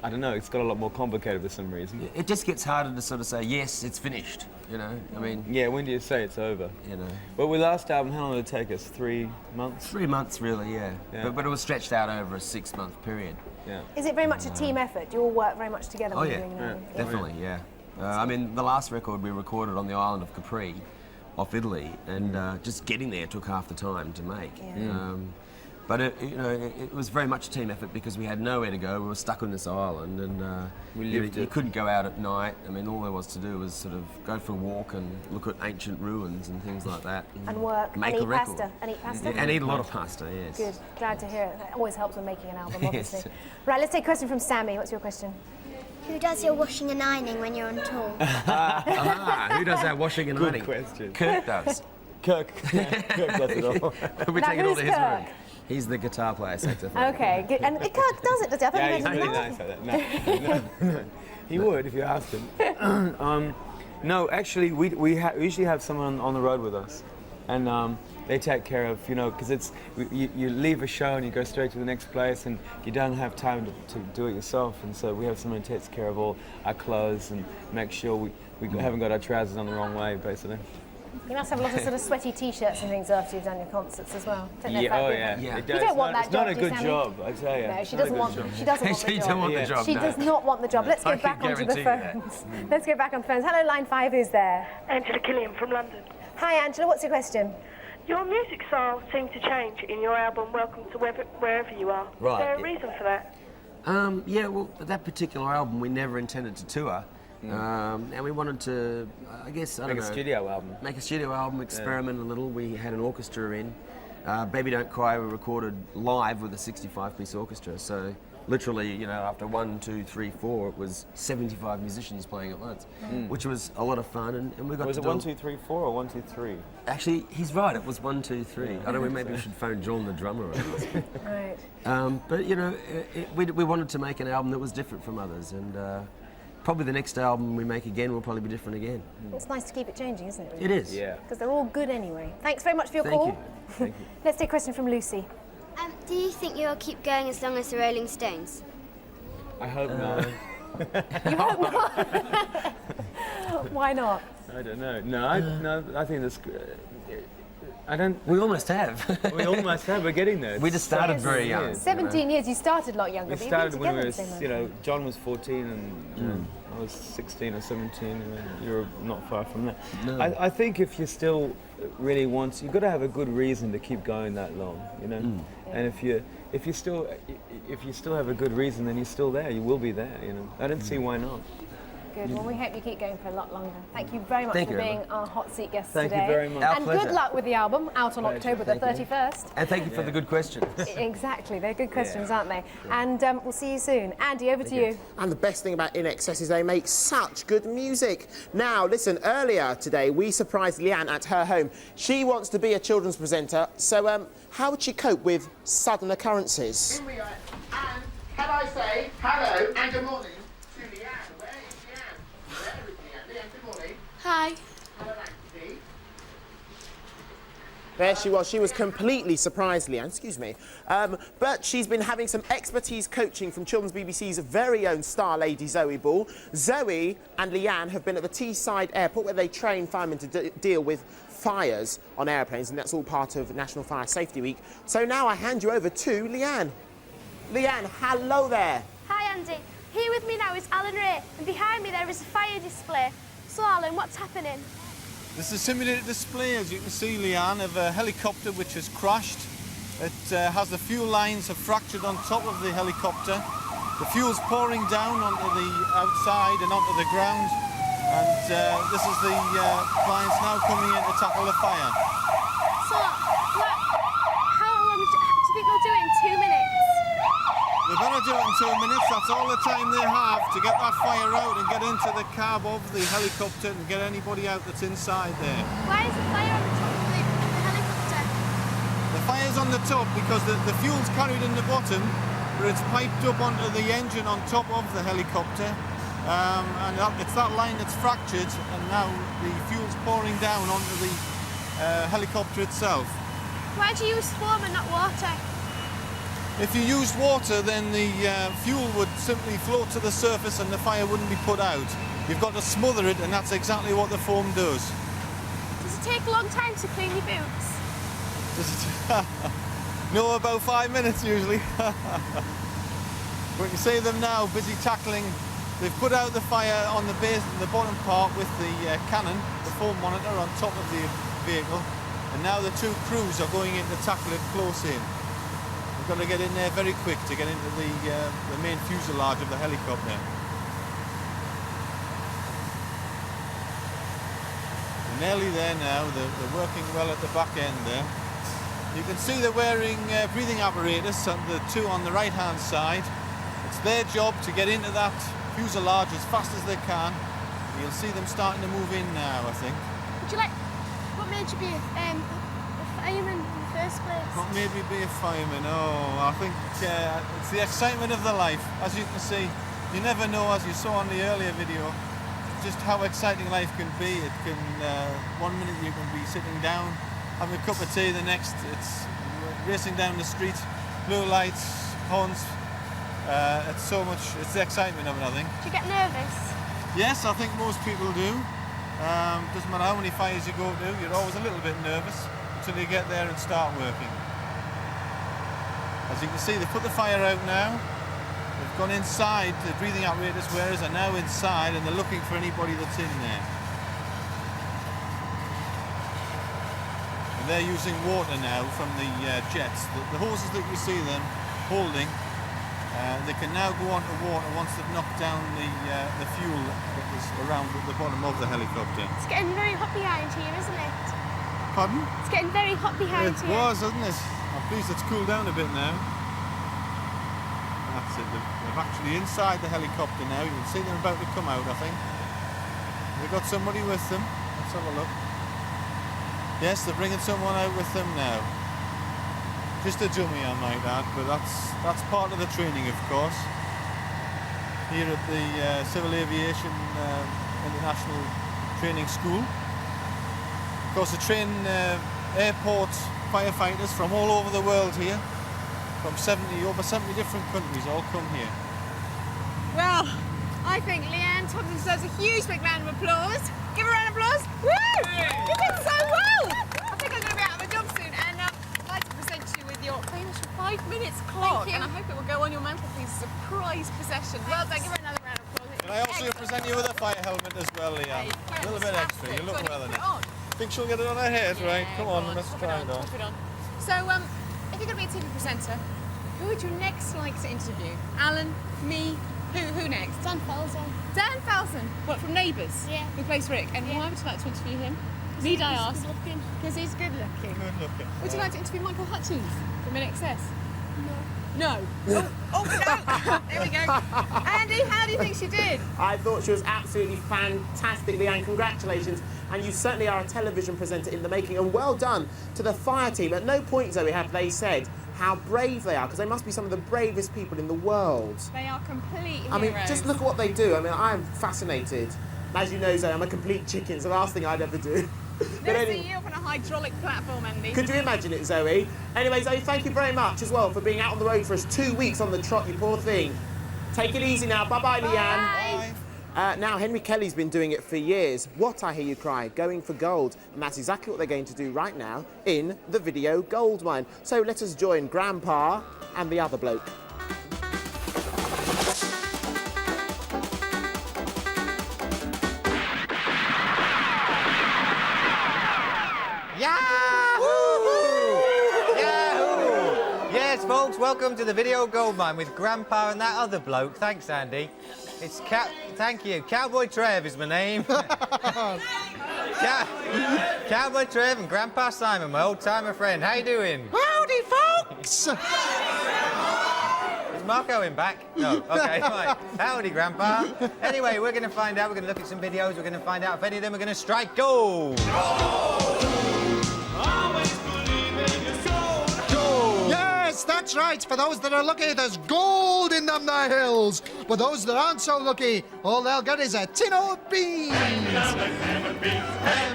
I don't know. It's got a lot more complicated for some reason. It just gets harder to sort of say yes, it's finished. I mean. Yeah. When do you say it's over? Well, with last album, how long did it take us? 3 months. 3 months, really. Yeah. But it was stretched out over a 6-month period. Yeah. Is it very much a team effort? Do you all work very much together when you're doing an album? Definitely, yeah. I mean, the last record we recorded on the island of Capri, off Italy, and just getting there took half the time to make. Yeah. But it was very much a team effort because we had nowhere to go. We were stuck on this island, and you couldn't go out at night. I mean, all there was to do was sort of go for a walk and look at ancient ruins and things like that. And work, make and a eat record. pasta. And eat pasta? Yeah, and eat a lot of pasta, yes. Good, glad to hear it. That always helps when making an album, obviously. Yes. Right, let's take a question from Sammy. What's your question? Who does your washing and ironing when you're on tour? Who does our washing and ironing? Good question. Kirk does. Kirk does it all. We Now, take it all who's to his room. Kirk? He's the guitar player, saxophone. Okay, good. And Kirk does it, does he? I thought Yeah, he he's meant really he nice at that. No. He would if you asked him. No, actually, we usually have someone on the road with us, and they take care of, because you leave a show and you go straight to the next place, and you don't have time to do it yourself, and so we have someone who takes care of all our clothes and make sure we haven't got our trousers on the wrong way, basically. You must have a lot of sort of sweaty T-shirts and things after you've done your concerts as well. Don't know if Yeah, that oh would yeah. happen. It You does. don't want that It's not job, a do you, good Sammy? job, I tell you. No, she doesn't want. She doesn't want the She job. don't want the job, She no. does not want the job. Let's I go back can onto the guarantee you phones. Let's go back on the phones. Hello, line 5. Who's there? Angela Killian from London. Hi, Angela. What's your question? Your music style seemed to change in your album Welcome to Wherever You Are. Right. Is there a reason for that? Yeah, well, that particular album we never intended to tour. And we wanted to, I guess, I don't know. Make a studio album. Make a studio album, experiment a little. We had an orchestra in. Baby Don't Cry we recorded live with a 65-piece orchestra. So literally, you know, after 1, 2, 3, 4, it was 75 musicians playing at once, which was a lot of fun. And we got Was to it do 1, 2, 3, 4 or 1, 2, 3? Actually, he's right. It was 1, 2, 3. I don't know. Maybe we should phone John, the drummer. Right. But you know, we wanted to make an album that was different from others, and probably the next album we make again will probably be different again. It's nice to keep it changing, isn't it? It is. Yeah. Because they're all good anyway. Thanks very much for your Thank call. you. Thank you. Let's take a question from Lucy. Do you think you'll keep going as long as the Rolling Stones? I hope not. You hope not. Why not? I don't know. No, I think that's. I don't. We almost have. We almost have. We're getting there. We just started very young. 17 years. You started a lot younger. We but started you've when been we together the were, same you amount. know, John was 14 and I was 16 or 17, and you're not far from that. No. I think if you still really want, you've got to have a good reason to keep going that long, you know. And if you still have a good reason, then you're still there. You will be there, you know. I don't see why not. Good. Well, we hope you keep going for a lot longer. Thank you very much for being our hot seat guest Thank today. you very much. Our And pleasure. good luck with the album, out on Pleasure. October the Thank you. 31st. And thank you for the good questions. Exactly. They're good questions, aren't they? And we'll see you soon. Andy, over to you. And the best thing about INXS is they make such good music. Now, listen, earlier today we surprised Leanne at her home. She wants to be a children's presenter, so how would she cope with sudden occurrences? Here we are. And can I say hello and good morning to Leanne? Where is Leanne? Where is Leanne? Leanne, good morning. Hi. Hello, Andy. There she was. She was completely surprised, Leanne. Excuse me. But she's been having some expertise coaching from Children's BBC's very own star lady, Zoe Ball. Zoe and Leanne have been at the Teesside Airport where they train firemen to deal with fires on airplanes, and that's all part of National Fire Safety Week. So now I hand you over to Leanne. Leanne, hello there. Hi, Andy. Here with me now is Alan Ray, and behind me there is a fire display. So, Alan, what's happening? This is a simulated display, as you can see, Leanne, of a helicopter which has crashed. It has the fuel lines have fractured on top of the helicopter. The fuel's pouring down onto the outside and onto the ground. And this is the clients now coming in to tackle the fire. So, how long do you think they'll do it in 2 minutes? They better do it in 2 minutes. That's all the time they have to get that fire out and get into the cab of the helicopter and get anybody out that's inside there. Why is the fire on the top of the helicopter? The fire's on the top because the fuel's carried in the bottom, but it's piped up onto the engine on top of the helicopter. And it's that line that's fractured, and now the fuel's pouring down onto the helicopter itself. Why do you use foam and not water? If you used water, then the fuel would simply float to the surface and the fire wouldn't be put out. You've got to smother it, and that's exactly what the foam does. Does it take a long time to clean your boots? Does it? No, about 5 minutes usually. But you see them now busy tackling. They've put out the fire on the base, the bottom part with the cannon, the foam monitor on top of the vehicle, and now the two crews are going in to tackle it close in. We've got to get in there very quick to get into the main fuselage of the helicopter. They're nearly there now. They're working well at the back end there. You can see they're wearing breathing apparatus, the two on the right-hand side. It's their job to get into that fuselage as fast as they can. You'll see them starting to move in now, I think. What made you be a fireman in the first place? What made me be a fireman? Oh, I think it's the excitement of the life. As you can see, you never know, as you saw on the earlier video, just how exciting life can be. It can, 1 minute you can be sitting down, having a cup of tea, the next it's racing down the street, blue lights, horns. It's the excitement of it, I think. Do you get nervous? Yes, I think most people do. Doesn't matter how many fires you go to, you're always a little bit nervous until you get there and start working. As you can see, they've put the fire out now. They've gone inside, the breathing apparatus wearers are now inside and they're looking for anybody that's in there. And they're using water now from the jets. The hoses that you see them holding, they can now go onto water once they've knocked down the fuel that was around at the bottom of the helicopter. It's getting very hot behind here, isn't it? Pardon? It's getting very hot behind It here. was, hasn't it? I'm pleased it's cooled down a bit now. That's it. They're actually inside the helicopter now. You can see they're about to come out, I think. They've got somebody with them. Let's have a look. Yes, they're bringing someone out with them now. Just a dummy, I might add, but that's part of the training, of course. Here at the Civil Aviation International Training School. Of course, they train airport firefighters from all over the world here. From over 70 different countries all come here. Well, I think Leanne Tompkins deserves a huge big round of applause. Give her a round of applause. Woo! You did so well! I think I'm going to be out of a job soon, and I'd like to present you with your famous 5 minutes clock. And I hope it will go on your mantelpiece as a prize possession. Well done, give her another round of applause. Can I also present you with a fire helmet as well, Leanne? A little bit extra, you look well in it. Think she'll get it on her head, right? Come on, let's try it on. So, if you're going to be a TV presenter, who would you next like to interview? Alan, me, who next? Dan Felsen. Dan Felsen? What, from Neighbours? Yeah. Who plays Rick? And why would you like to interview him? Need I ask? Because he's good looking. Good looking. Would you like to interview Michael Hutchence from INXS? No. No. Oh, no. There we go. Andy, how do you think she did? I thought she was absolutely fantastic, Leanne. Congratulations. And you certainly are a television presenter in the making. And well done to the fire team. At no point, Zoe, have they said how brave they are, because they must be some of the bravest people in the world. They are complete heroes. I mean, just look at what they do. I mean, I am fascinated. As you know, Zoe, I'm a complete chicken. It's the last thing I'd ever do. Never see you up on a hydraulic platform, Andy. Could you imagine it, Zoe? Anyway, Zoe, thank you very much as well for being out on the road for us 2 weeks on the trot, you poor thing. Take it easy now. Bye-bye, Leanne. Now, Henry Kelly's been doing it for years. What, I hear you cry, going for gold. And that's exactly what they're going to do right now in the video gold mine. So let us join Grandpa and the other bloke. Yes, folks, welcome to the video gold mine with Grandpa and that other bloke. Thanks, Andy. It's thank you. Cowboy Trev is my name. Cowboy Trev and Grandpa Simon, my old-timer friend. How you doing? Howdy, folks! Is Marco in back? No. Okay, fine. Howdy, Grandpa. Anyway, we're going to find out. We're going to look at some videos. We're going to find out if any of them are going to strike gold. Yes, that's right. For those that are lucky, there's gold in them there hills. But those that aren't so lucky, all they'll get is a tin of beans. Hand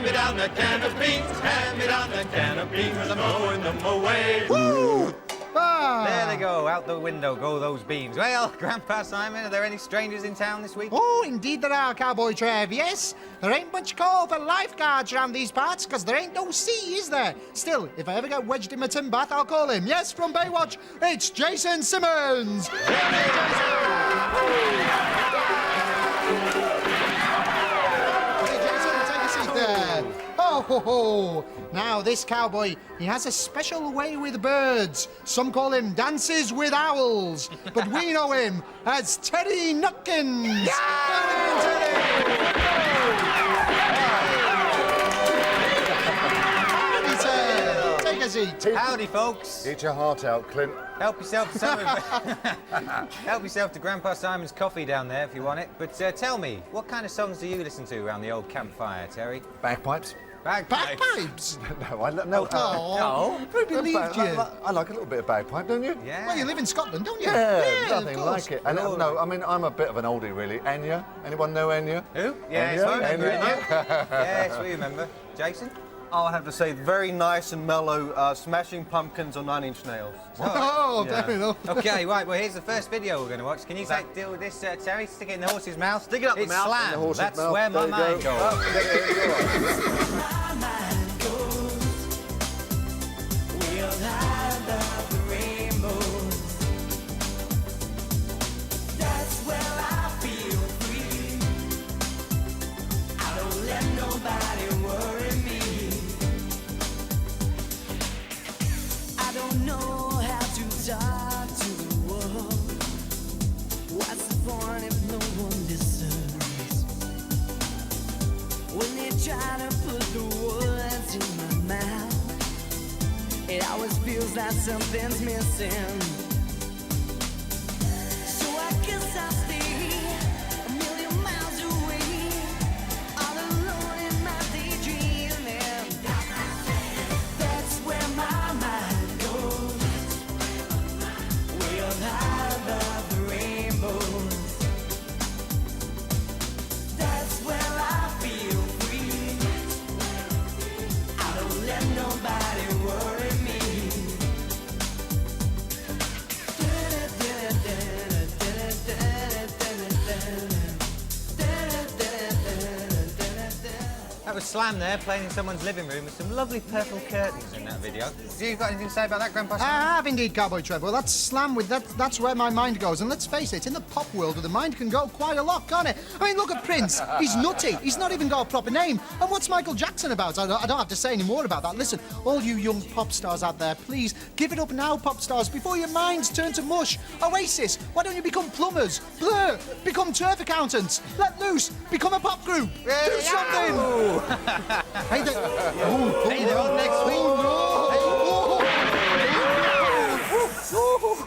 me down the can of beans. Hand me down the can of beans. I'm throwing them away. Woo! Ah. There they go. Out the window go those beans. Well, Grandpa Simon, are there any strangers in town this week? Oh, indeed there are, Cowboy Trev, yes. There ain't much call for lifeguards around these parts, because there ain't no sea, is there? Still, if I ever get wedged in my tin bath, I'll call him. Yes, from Baywatch, it's Jaason Simmons. Oh, ho, ho. Now, this cowboy, he has a special way with birds. Some call him Dances with Owls, but we know him as Teddy Nutkins. Take a seat. Howdy, folks. Eat your heart out, Clint. Help yourself to some of help yourself to Grandpa Simon's coffee down there if you want it. But tell me, what kind of songs do you listen to around the old campfire, Terry? Bagpipes. Bagpipes? No. Oh, I believed you. I like a little bit of bagpipe, don't you? Yeah. Well, you live in Scotland, don't you? Yeah, nothing of course. like it. And no, I mean, I'm a bit of an oldie, really. Enya? Anyone know Enya? Who? Yes, Enya? we remember Enya? Enya. Yes, we remember. Jaason? I'll have to say very nice and mellow, Smashing Pumpkins or 9 Inch Nails. Oh, fair enough. Okay, right, well, here's the first video we're going to watch. Can you deal with this, Terry? Stick it in the horse's mouth? Stick it up the it's mouth. Slam. In the horse's That's mouth. where my There you mind go. goes. We'll hide the rainbows. That's where I feel free. I don't let nobody worry me. I don't know how to talk to the world. What's the point if no one listens? When they try to put the words in my mouth, it always feels like something's missing. So I guess I'll stay a million miles away, all alone in my daydreaming. That's where my mind goes. We'll hide the rainbows. That's where I feel free. I don't let nobody worry me. That was Slam there, playing in someone's living room with some lovely purple curtains in that video. Have you got anything to say about that, Grandpa? I have indeed, Cowboy Trev. Well, that's Slam with that's where my mind goes. And let's face it, in the pop world, the mind can go quite a lot, can't it? I mean, look at Prince. He's nutty. He's not even got a proper name. And what's Michael Jackson about? I don't have to say any more about that. Listen, all you young pop stars out there, please give it up now, pop stars, before your minds turn to mush. Oasis, why don't you become plumbers? Blur, become turf accountants. Let loose, become a pop group. Do something. Hey, they're on next week.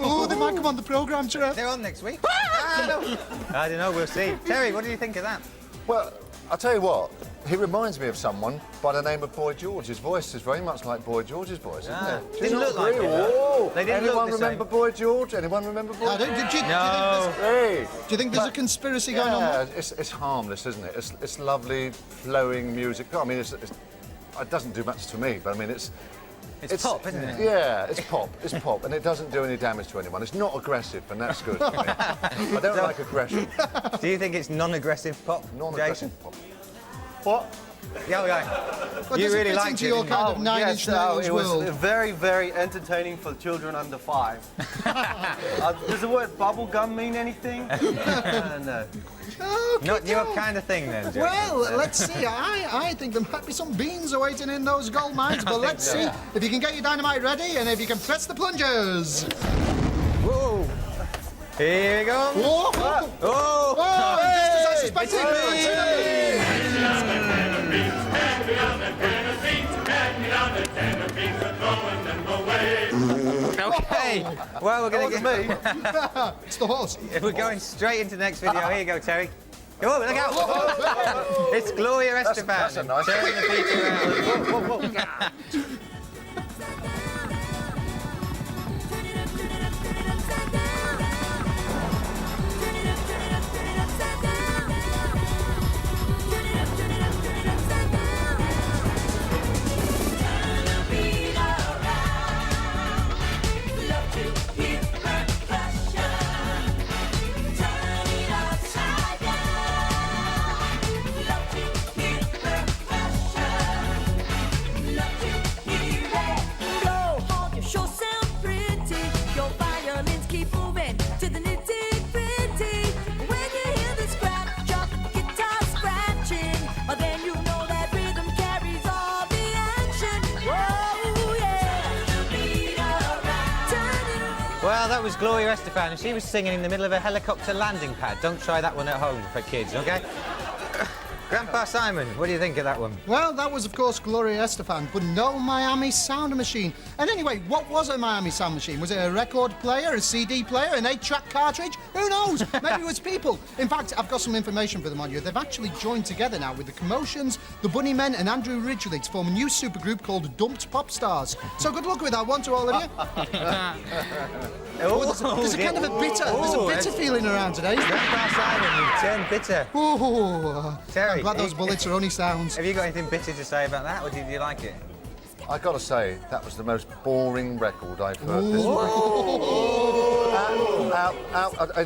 Oh, they might come on the programme, Trev. They're on next week. I don't know, we'll see. Terry, what do you think of that? Well, I'll tell you what, he reminds me of someone by the name of Boy George. His voice is very much like Boy George's voice, isn't it? Didn't look like him, Whoa. They didn't Anyone look the remember Boy George? Anyone remember Boy George? Do you think there's a conspiracy going on there? It's harmless, isn't it? It's lovely, flowing music. I mean, it doesn't do much to me, but I mean, it's pop, isn't it? Yeah, it's pop. It's pop, and it doesn't do any damage to anyone. It's not aggressive, and that's good for me. I don't like aggression. Do you think it's non-aggressive pop, Non-aggressive Jaason? pop. What? Yeah, Well, you does it really fit liked into it, your didn't you? kind of nine-inch nails it was world? very, very entertaining for children under 5. Does the word bubble gum mean anything? No. Not your kind of thing, then, Jaason. Well, let's see. I think there might be some beans awaiting in those gold mines, but let's see if you can get your dynamite ready and if you can press the plungers. Whoa! Here we go. Whoa! Oh! Just as I suspected. Okay. Well, we're going to get... It's the horse. We're going straight into the next video. Here you go, Terry. Oh, look out! It's Gloria Estefan. That's a nice turning the feet around. Well, that was Gloria Estefan, and she was singing in the middle of a helicopter landing pad. Don't try that one at home for kids, OK? Grandpa Simon, what do you think of that one? Well, that was, of course, Gloria Estefan, but no Miami sound machine. And anyway, what was a Miami sound machine? Was it a record player, a CD player, an 8-track cartridge? Who knows? Maybe it was people. In fact, I've got some information for them on you. They've actually joined together now with the Commotions, the Bunnymen, and Andrew Ridgely to form a new supergroup called Dumped Pop Stars. So good luck with that one to all of you. There's a kind of a bitter, feeling around today. Grandpa Simon, you've turned bitter. Ooh. Terry. great. glad those bullets are only sounds. Have you got anything bitter to say about that, or did you like it? I got to say, that was the most boring record I've heard this week.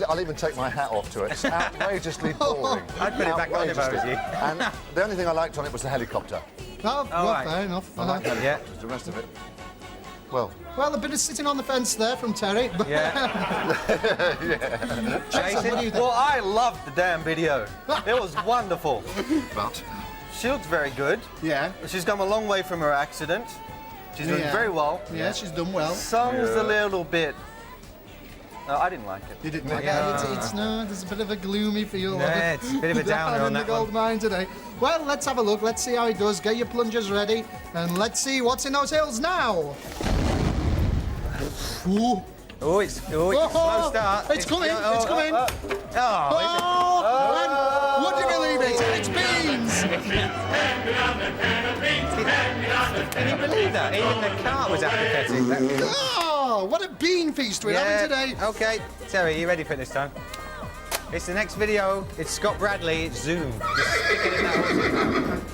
I'll even take my hat off to it. It's outrageously boring. I'd put it back on if I was you. And the only thing I liked on it was the helicopter. Oh, well, right. fair enough. I like that. Yeah. The rest of it. Well, a bit of sitting on the fence there from Terry. Yeah. Jason, what do you think? Well, I loved the damn video. It was wonderful. But she looks very good. Yeah. She's come a long way from her accident. She's doing very well. Yeah, she's done well. Song's a little bit... No, I didn't like it. You didn't like it? No, there's a bit of a gloomy feel. Yeah, it's a bit of a downer on that in the gold mine today. Well, let's have a look. Let's see how he does. Get your plungers ready. And let's see what's in those hills now. Ooh. Oh, it's a slow start. It's coming. It's coming. And would you believe it? It's beans. Can you believe that? Even the cart was apathetic. Oh, what a bean feast we're having today. Okay, Terry, you ready for it this time? It's the next video. It's Scott Bradley. It's Zoom. Just stick it in that horse's mouth.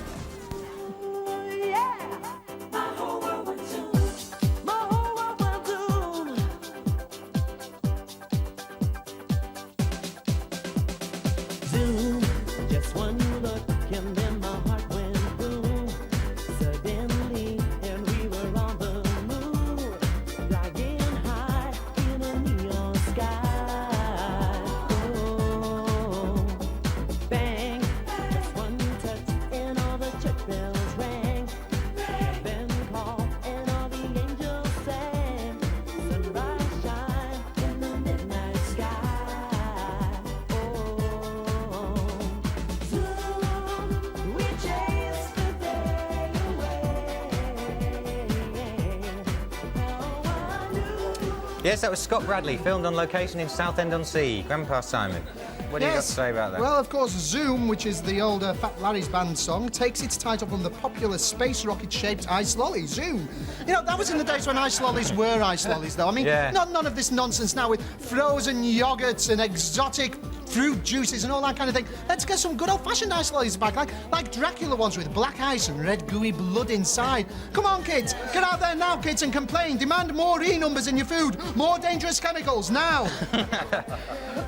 Yes, that was Scott Bradley, filmed on location in Southend-on-Sea. Grandpa Simon, what do you got to say about that? Well, of course, Zoom, which is the older Fat Larry's band song, takes its title from the popular space rocket-shaped ice lolly, Zoom. You know, that was in the days when ice lollies were ice lollies, though. I mean, none of this nonsense now with frozen yogurts and exotic fruit juices and all that kind of thing. Let's get some good old-fashioned ice lollies back, like Dracula ones with black ice and red gooey blood inside. Come on, kids. Get out there now, kids, and complain. Demand more E-numbers in your food. More dangerous chemicals, now.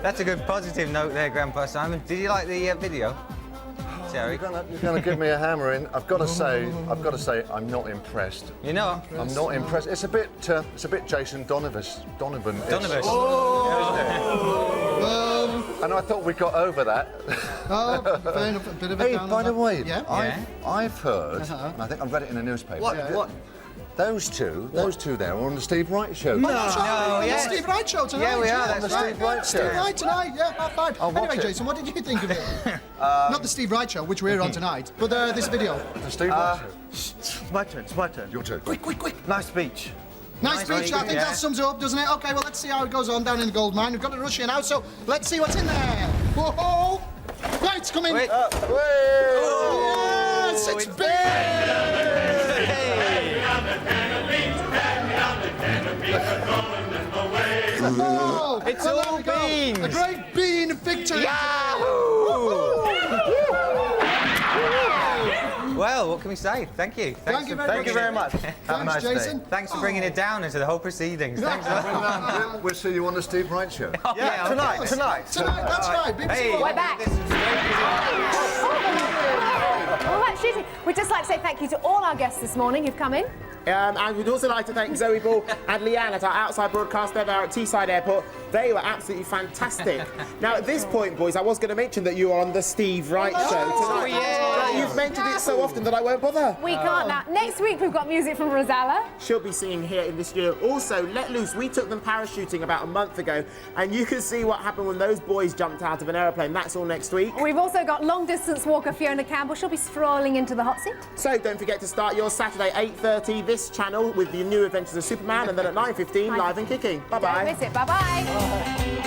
That's a good positive note there, Grandpa Simon. Did you like the video? Terry? You're gonna give me a hammer in. I've got to say, I'm not impressed. You're not? I'm not impressed. It's a bit Jaason Donovan. And I thought we got over that. Oh, fair enough. A bit of a Hey, down by on the that. way, Yeah? I've heard, and I think I've read it in a newspaper. What? Those two there were on the Steve Wright show. No, the Steve Wright show tonight. Yeah, we are. On the Steve Wright show. Steve Wright tonight, yeah, high five. Anyway, Jason, what did you think of it? Not the Steve Wright show, which we're on tonight, but this video. The Steve Wright show. It's my turn. Your turn. Quick. Nice beach. Nice beach, I think that sums it up, doesn't it? Okay, well, let's see how it goes on down in the gold mine. We've got to rush in now, so let's see what's in there. Whoa! Right, it's coming. Wait. Yes, it's big! Oh, It's well, all there we go. beans. A great bean victory. Yahoo! Well, what can we say? Thank you. Thank you very much. Have a nice Jason. day. Thanks for bringing it down into the whole proceedings. Thanks. We'll see you on the Steve Wright show. Yeah, tonight. Tonight, that's right. BBC We're back. All right, shooting. We'd just like to say thank you to all our guests this morning who've come in. And we'd also like to thank Zoe Ball and Leanne at our outside broadcast there at Teesside Airport. They were absolutely fantastic. Now, at this point, boys, I was going to mention that you are on the Steve Wright show tonight. Yeah. You've mentioned it so often that I won't bother. We can't now. Next week, we've got music from Rosella. She'll be singing here in the studio. Also, Let Loose, we took them parachuting about a month ago, and you can see what happened when those boys jumped out of an aeroplane. That's all next week. We've also got long-distance walker Fiona Campbell. She'll be strolling into the hot seat. So don't forget to start your Saturday 8:30 this channel with the new Adventures of Superman, and then at 9:15 live and kicking. Bye-bye. Don't miss it. Bye-bye.